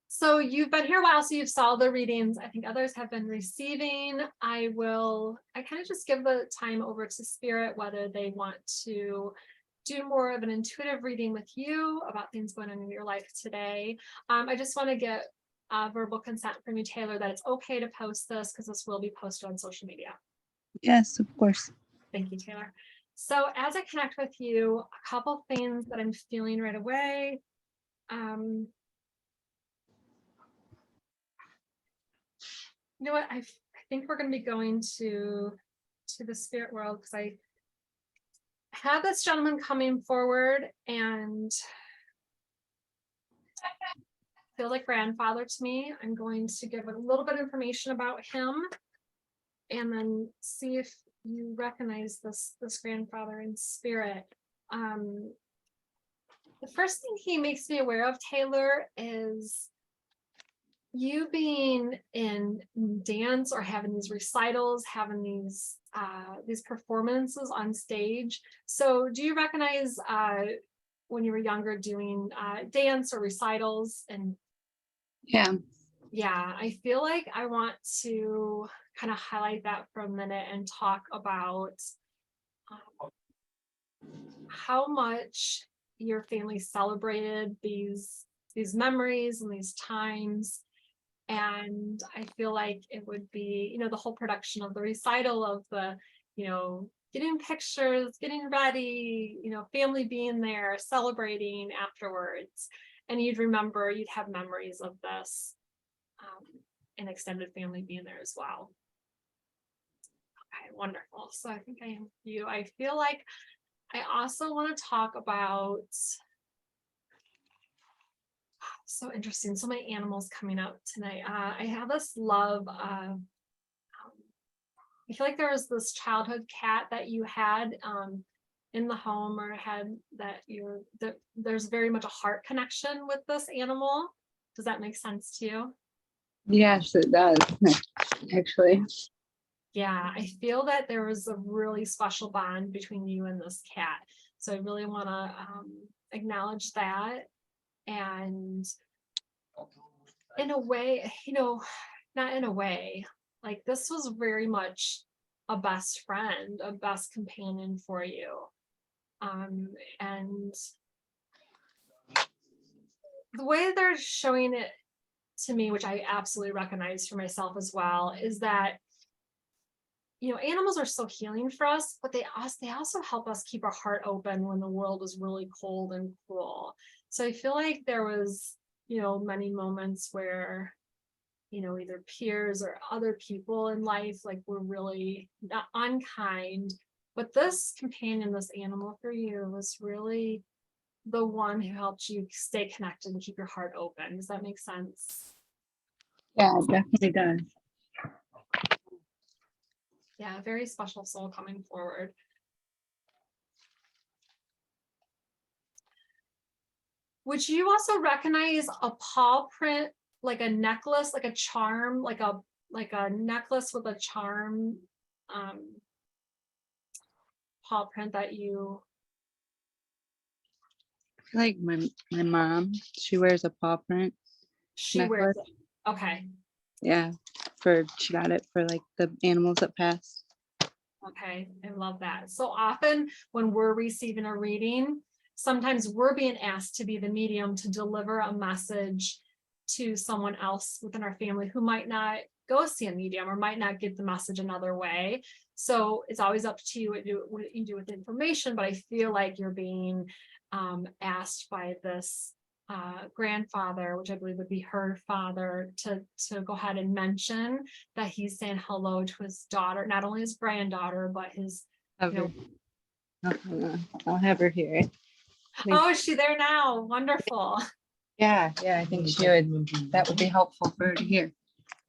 so you've been here a while, so you've saw the readings. I think others have been receiving. I kind of just give the time over to Spirit, whether they want to do more of an intuitive reading with you about things going on in your life today. I just want to get verbal consent from you, Taylor, that it's okay to post this because this will be posted on social media. Yes, of course. Thank you, Taylor. So as I connect with you, a couple things that I'm feeling right away. You know what? I think we're going to be going to the spirit world because I have this gentleman coming forward and feels like grandfather to me. I'm going to give a little bit of information about him and then see if you recognize this grandfather in spirit. The first thing he makes me aware of, Taylor, is you being in dance or having these recitals, having these performances on stage. So do you recognize when you were younger doing dance or recitals? And Yeah. yeah, I feel like I want to kind of highlight that for a minute and talk about how much your family celebrated these memories and these times. And I feel like it would be, the whole production of the recital of the, getting pictures, getting ready, family being there, celebrating afterwards. And you'd have memories of this and extended family being there as well. Okay, wonderful. So I think I am you. I feel like I also want to talk about, so interesting, so many animals coming up tonight. I have this love of, I feel like there was this childhood cat that you had in the home or had that there's very much a heart connection with this animal. Does that make sense to you? Yes, it does, actually. Yeah, I feel that there was a really special bond between you and this cat. So I really want to acknowledge that. And in a way, not in a way, like this was very much a best friend, a best companion for you. And the way they're showing it to me, which I absolutely recognize for myself as well, is that animals are so healing for us, but they also help us keep our heart open when the world is really cold and cruel. So I feel like there was, many moments where, either peers or other people in life, like were really not unkind, but this companion, this animal for you was really the one who helped you stay connected and keep your heart open. Does that make sense? Yeah, it definitely does. Yeah, very special soul coming forward. Would you also recognize a paw print, like a necklace, like a charm, like a necklace with a charm paw print that you? I feel like my mom, she wears a paw print. She wears it. Okay. Yeah, she got it for like the animals that passed. Okay, I love that. So often when we're receiving a reading, sometimes we're being asked to be the medium to deliver a message to someone else within our family who might not go see a medium or might not get the message another way. So it's always up to you what you do with the information, but I feel like you're being asked by this grandfather, which I believe would be her father, to go ahead and mention that he's saying hello to his daughter, not only his granddaughter, but his, I'll have her here. Oh, is she there now? Wonderful. Yeah, I think that would be helpful for her to hear.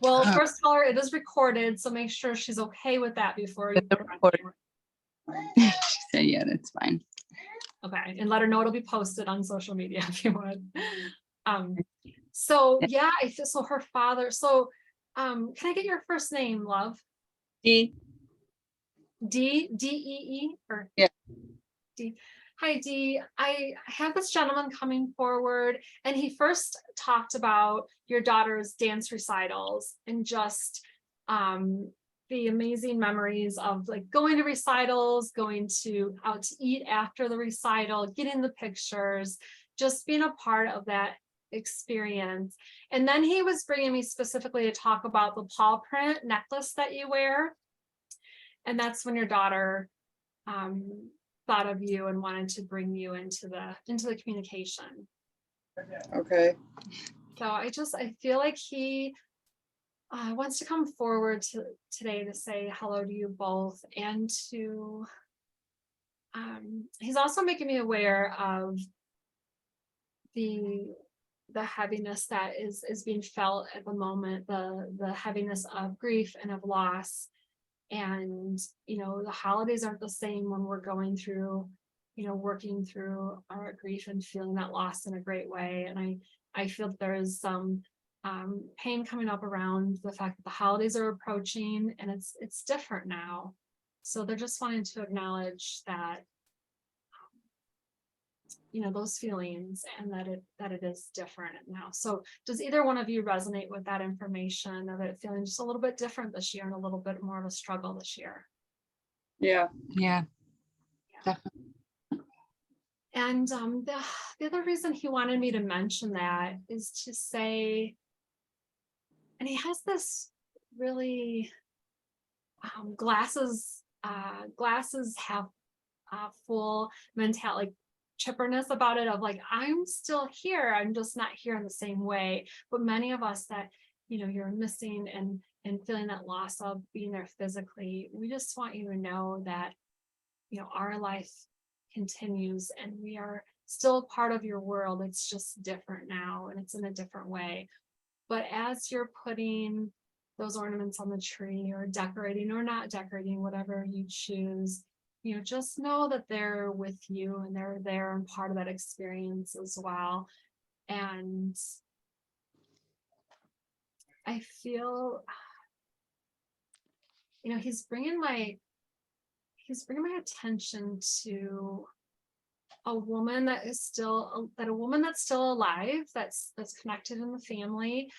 Well, first of all, it is recorded, so make sure she's okay with that before you She said, yeah, that's fine. Okay, and let her know it'll be posted on social media if you want. So yeah, I feel so her father. So can I get your first name, love? D. D-E-E or Yeah. D. Hi D. I have this gentleman coming forward, and he first talked about your daughter's dance recitals and just the amazing memories of like going to recitals, going out to eat after the recital, getting the pictures, just being a part of that experience. And then he was bringing me specifically to talk about the paw print necklace that you wear. And that's when your daughter thought of you and wanted to bring you into the communication. Okay. So I feel like he wants to come forward today to say hello to you both, and to he's also making me aware of the heaviness that is being felt at the moment, the heaviness of grief and of loss. And the holidays aren't the same when we're going through, working through our grief and feeling that loss in a great way. And I feel that there is some pain coming up around the fact that the holidays are approaching, and it's different now. So they're just wanting to acknowledge that, those feelings, and that it is different now. So does either one of you resonate with that information of it feeling just a little bit different this year and a little bit more of a struggle this year? Yeah. Yeah. And the other reason he wanted me to mention that is to say, and he has this really glasses half full mentality, like chipperness about it, of like, I'm still here, I'm just not here in the same way. But many of us that you're missing and feeling that loss of being there physically, we just want you to know that our life continues, and we are still part of your world. It's just different now, and it's in a different way. But as you're putting those ornaments on the tree, or decorating or not decorating, whatever you choose, just know that they're with you, and they're there and part of that experience as well. And I feel, he's bringing my attention to a woman that's still alive, that's connected in the family.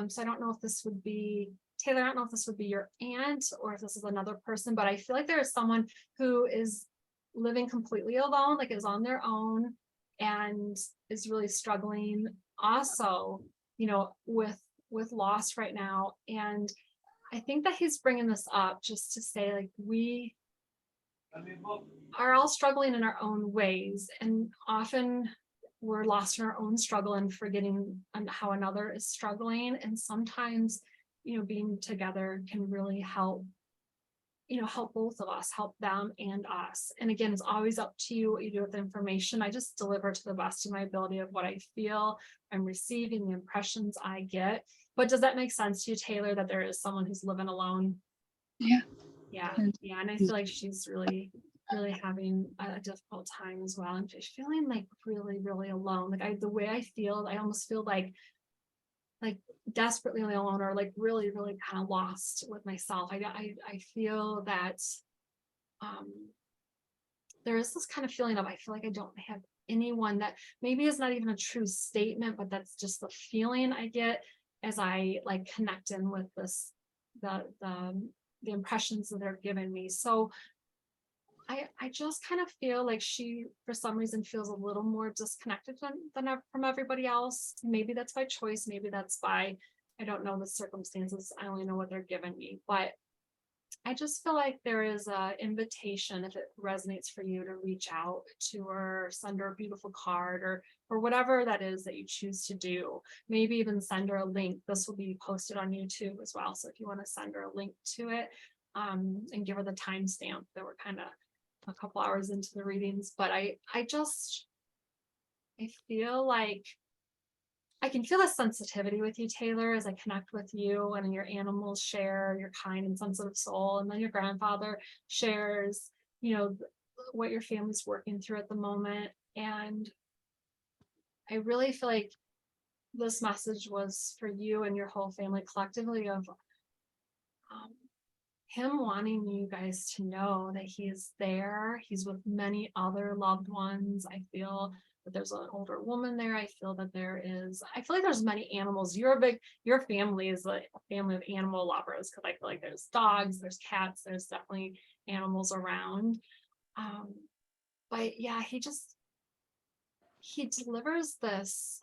So I don't know if this would be Taylor, I don't know if this would be your aunt or if this is another person, but I feel like there is someone who is living completely alone, like is on their own, and is really struggling also, with loss right now. And I think that he's bringing this up just to say, like, we are all struggling in our own ways, and often we're lost in our own struggle and forgetting how another is struggling. And sometimes being together can really help both of us, help them and us. And again, it's always up to you what you do with the information. I just deliver to the best of my ability of what I feel I'm receiving, the impressions I get. But does that make sense to you, Taylor, that there is someone who's living alone? Yeah. Yeah. And I feel like she's really having a difficult time as well, and just feeling like really, really alone. Like the way I feel, I almost feel like desperately alone, or like really, really kind of lost with myself. I feel that there is this kind of feeling of, I feel like I don't have anyone, that maybe is not even a true statement, but that's just the feeling I get as I like connect in with this, the impressions that they're giving me. So I just kind of feel like she, for some reason, feels a little more disconnected than from everybody else. Maybe that's by choice. Maybe that's by, I don't know the circumstances. I only know what they're giving me. But I just feel like there is an invitation, if it resonates for you, to reach out to her, send her a beautiful card, or whatever that is that you choose to do. Maybe even send her a link. This will be posted on YouTube as well. So if you want to send her a link to it, and give her the timestamp that we're kind of a couple hours into the readings. But I feel like I can feel a sensitivity with you, Taylor, as I connect with you, and your animals share your kind and sensitive soul, and then your grandfather shares, what your family's working through at the moment. And I really feel like this message was for you and your whole family collectively, of him wanting you guys to know that he is there. He's with many other loved ones. I feel that there's an older woman there. I feel like there's many animals. Your family is a family of animal lovers, because I feel like there's dogs, there's cats, there's definitely animals around. But yeah, he delivers this.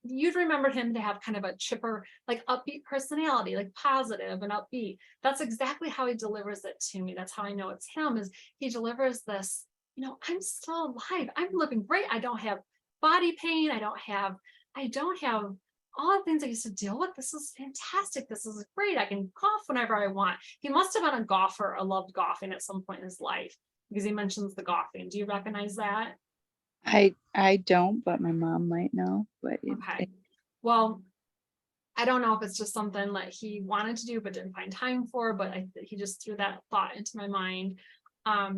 You'd remember him to have kind of a chipper, like upbeat personality, like positive and upbeat. That's exactly how he delivers it to me. That's how I know it's him, is he delivers this, I'm still alive. I'm living great. I don't have body pain. I don't have all the things I used to deal with, this is fantastic. This is great. I can golf whenever I want. He must have been a golfer or loved golfing at some point in his life because he mentions the golfing. Do you recognize that? I don't, but my mom might know. But Okay. Well, I don't know if it's just something that he wanted to do but didn't find time for, but he just threw that thought into my mind. I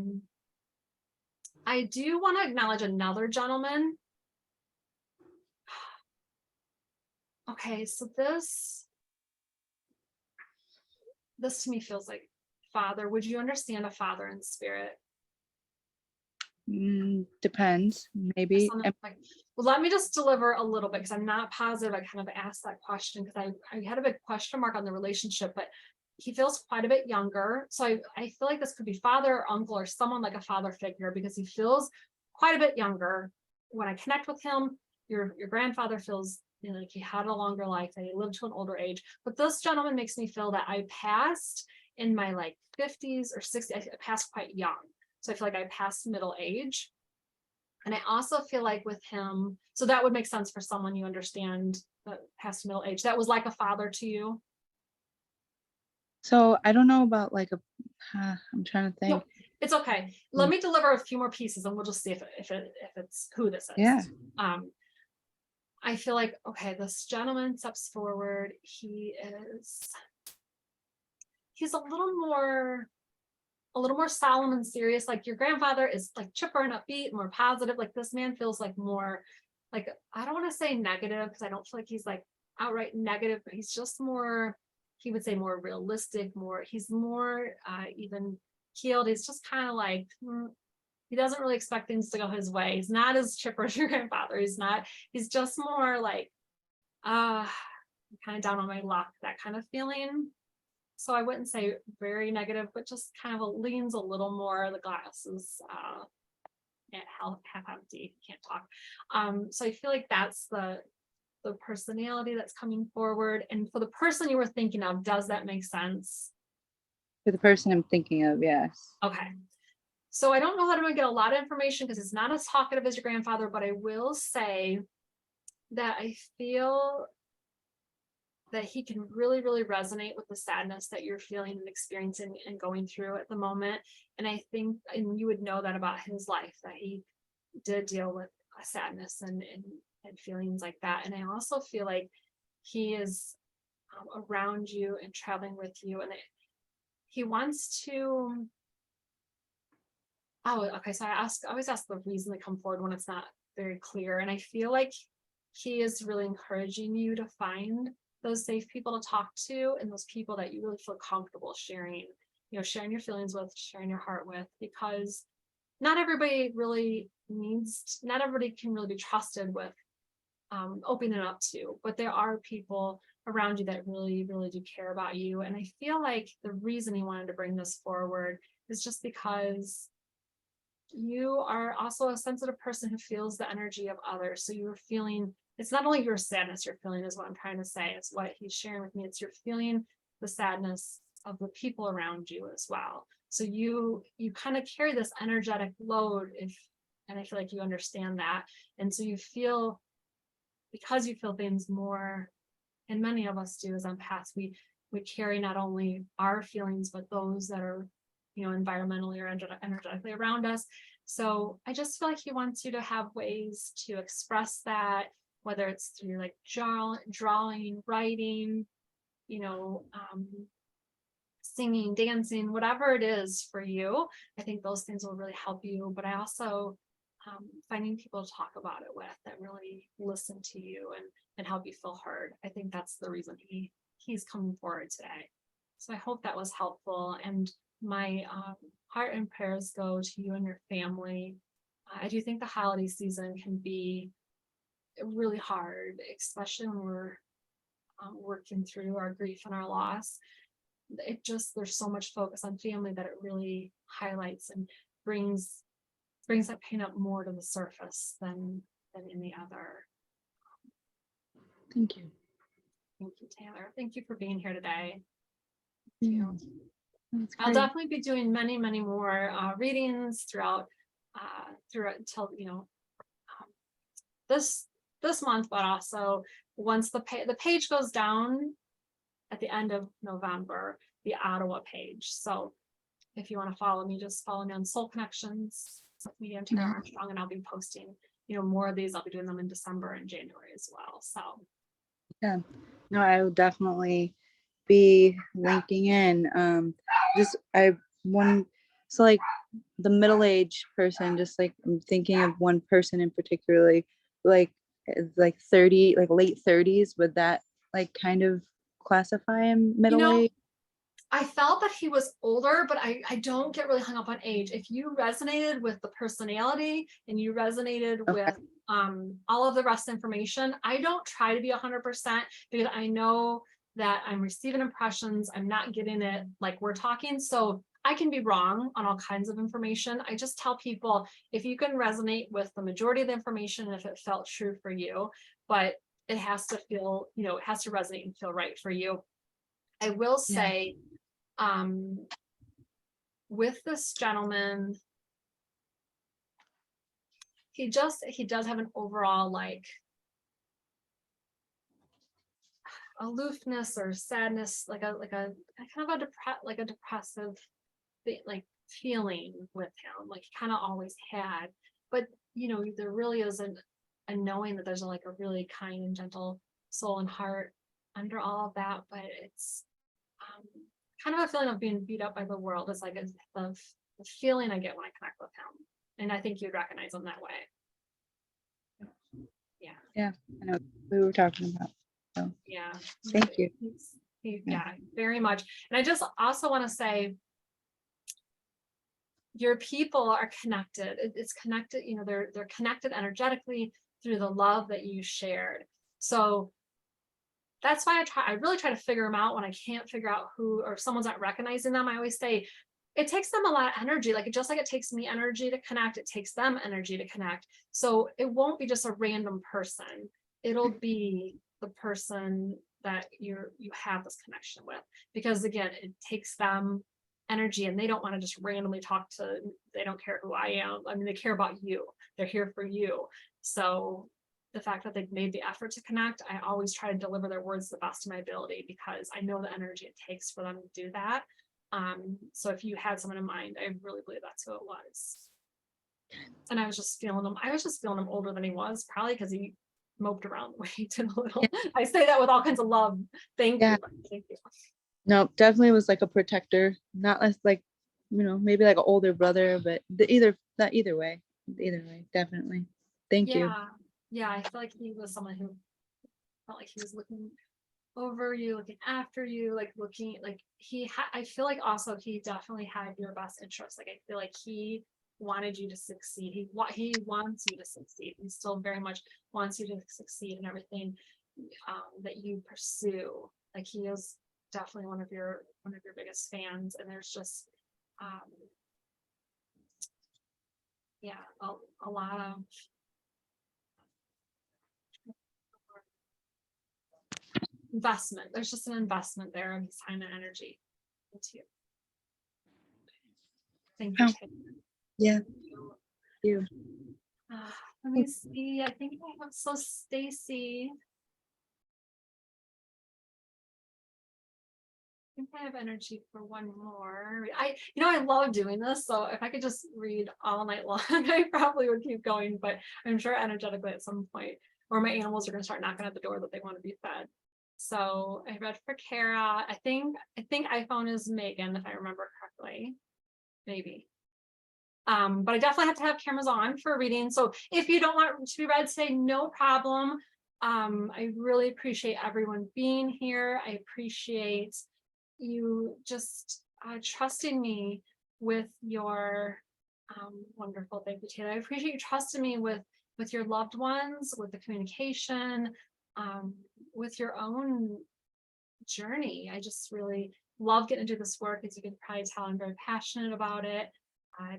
do want to acknowledge another gentleman. Okay, so this to me feels like father. Would you understand a father in spirit? Depends, maybe. Well, let me just deliver a little bit because I'm not positive. I kind of asked that question because I had a big question mark on the relationship, but he feels quite a bit younger. So I feel like this could be father or uncle or someone like a father figure because he feels quite a bit younger. When I connect with him, your grandfather feels, you know, like he had a longer life, that he lived to an older age. But this gentleman makes me feel that I passed in my like 50s or 60s. I passed quite young. So I feel like I passed middle age. And I also feel like with him, so that would make sense for someone you understand that past middle age. That was like a father to you. So I don't know about like I'm trying to think. No, it's okay. Let me deliver a few more pieces and we'll just see if it's who this is. Yeah. I feel like, okay, this gentleman steps forward. He's a little more solemn and serious. Like your grandfather is like chipper and upbeat, more positive. Like this man feels like more, like, I don't want to say negative because I don't feel like he's like outright negative, but he's just more, he would say more realistic, he's more even keeled. He's just kind of like, he doesn't really expect things to go his way. He's not as chipper as your grandfather. He's just more like, kind of down on my luck, that kind of feeling. So I wouldn't say very negative, but just kind of leans a little more. The glass is half empty, can't talk. So I feel like that's the personality that's coming forward. And for the person you were thinking of, does that make sense? For the person I'm thinking of, yes. Okay. So I don't know that I'm gonna get a lot of information because it's not as talkative as your grandfather, but I will say that I feel that he can really, really resonate with the sadness that you're feeling and experiencing and going through at the moment. And I think, and you would know that about his life, that he did deal with a sadness and feelings like that. And I also feel like he is around you and traveling with you. And he wants to, okay. So I always ask the reason they come forward when it's not very clear. And I feel like he is really encouraging you to find those safe people to talk to and those people that you really feel comfortable sharing your feelings with, sharing your heart with, because not everybody can really be trusted with opening up to, but there are people around you that really, really do care about you. And I feel like the reason he wanted to bring this forward is just because you are also a sensitive person who feels the energy of others. So you're feeling, it's not only your sadness you're feeling is what I'm trying to say. It's what he's sharing with me. It's you're feeling the sadness of the people around you as well. So you kind of carry this energetic load and I feel like you understand that. And so you feel, because you feel things more, and many of us do as empaths, we carry not only our feelings, but those that are, environmentally or energetically around us. So I just feel like he wants you to have ways to express that, whether it's through like drawing, writing, singing, dancing, whatever it is for you. I think those things will really help you. But I also finding people to talk about it with that really listen to you and help you feel heard. I think that's the reason he's coming forward today. So I hope that was helpful. And my heart and prayers go to you and your family. I do think the holiday season can be really hard, especially when we're working through our grief and our loss. There's so much focus on family that it really highlights and brings that pain up more to the surface than any other. Thank you. Thank you, Taylor. Thank you for being here today. Yeah. I'll definitely be doing many, many more readings throughout until this this month, but also once the page goes down at the end of November, the Ottawa page. So if you want to follow me, just follow me on Soul Connections with me and Tara Armstrong, and I'll be posting, more of these. I'll be doing them in December and January as well. So Yeah, no, I will definitely be linking in. Just I one so like the middle-aged person, just like I'm thinking of one person in particularly, like 30, like late 30s. Would that like kind of classify him middle age? I felt that he was older, but I don't get really hung up on age. If you resonated with the personality and you resonated with all of the rest information, I don't try to be 100% because I know that I'm receiving impressions. I'm not getting it like we're talking. So I can be wrong on all kinds of information. I just tell people if you can resonate with the majority of the information, if it felt true for you, but it has to feel, it has to resonate and feel right for you. I will say, with this gentleman, he does have an overall like aloofness or sadness, like a kind of a depressive like feeling with him, like he kind of always had. But there really isn't a knowing that there's like a really kind and gentle soul and heart under all of that. But it's kind of a feeling of being beat up by the world. It's like the feeling I get when I connect with him, and I think you'd recognize him that way. Yeah, I know we were talking about. So Yeah. thank you. Yeah, very much. And I just also want to say, your people are connected. It's connected, they're connected energetically through the love that you shared. So that's why I really try to figure them out when I can't figure out who, or if someone's not recognizing them. I always say it takes them a lot of energy. Like just like it takes me energy to connect, it takes them energy to connect. So it won't be just a random person. It'll be the person that you have this connection with, because again, it takes them energy, and they don't want to just randomly talk to, they don't care who I am. I mean, they care about you. They're here for you. So the fact that they've made the effort to connect, I always try to deliver their words to the best of my ability, because I know the energy it takes for them to do that. So if you had someone in mind, I really believe that's who it was. And I was just feeling him older than he was, probably because he moped around way too little. I say that with all kinds of love. Thank you. Thank you. No, definitely was like a protector, not as like, maybe like an older brother, but either way, definitely. Thank you. Yeah, I feel like he was someone who felt like he was looking over you, looking after you, like looking like I feel like also he definitely had your best interest. Like I feel like he wanted you to succeed. He wants you to succeed. He still very much wants you to succeed in everything that you pursue. Like he is definitely one of your biggest fans, and there's just a lot of investment. There's just an investment there of his time and energy into you. Thank you. Yeah. Thank you. Let me see. I think I have Stacy. I think I have energy for one more. I love doing this, so if I could just read all night long, I probably would keep going, but I'm sure energetically at some point, or my animals are going to start knocking at the door that they want to be fed. So I read for Kara. I think iPhone is Megan, if I remember correctly. Maybe. But I definitely have to have cameras on for reading. So if you don't want to be read, say no problem. I really appreciate everyone being here. I appreciate you just trusting me with your wonderful, thank you, Taylor. I appreciate you trusting me with your loved ones, with the communication, with your own journey. I just really love getting to do this work. As you can probably tell, I'm very passionate about it.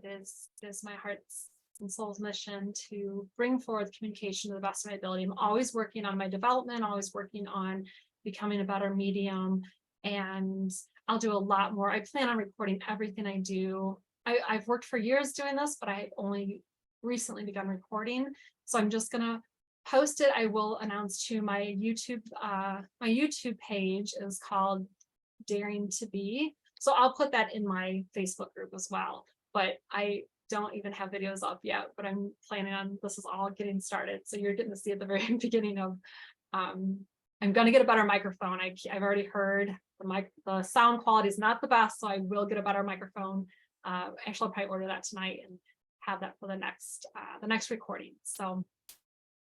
It is my heart's and soul's mission to bring forward communication to the best of my ability. I'm always working on my development, always working on becoming a better medium, and I'll do a lot more. I plan on recording everything I do. I've worked for years doing this, but I only recently begun recording. So I'm just gonna post it, I will announce to my YouTube page is called Daring to Be. So I'll put that in my Facebook group as well. But I don't even have videos up yet, but I'm planning on, this is all getting started. So you're getting to see at the very beginning of, I'm going to get a better microphone. I've already heard the sound quality is not the best, so I will get a better microphone. Actually, I'll probably order that tonight and have that for the next recording. So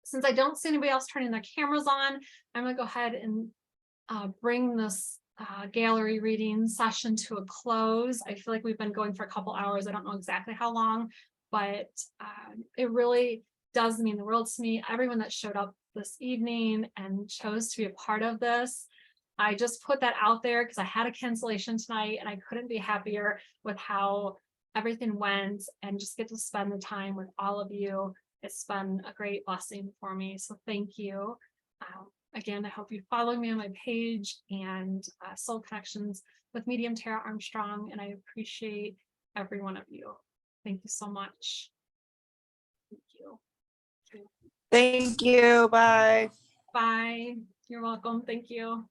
since I don't see anybody else turning their cameras on, I'm gonna go ahead and bring this gallery reading session to a close. I feel like we've been going for a couple hours. I don't know exactly how long, but it really does mean the world to me. Everyone that showed up this evening and chose to be a part of this. I just put that out there because I had a cancellation tonight and I couldn't be happier with how everything went, and just get to spend the time with all of you. It's been a great blessing for me. So thank you. Again, I hope you follow me on my page and Soul Connections with Medium Tara Armstrong, and I appreciate every one of you. Thank you so much. Thank you. Thank you. Bye. Bye. You're welcome. Thank you.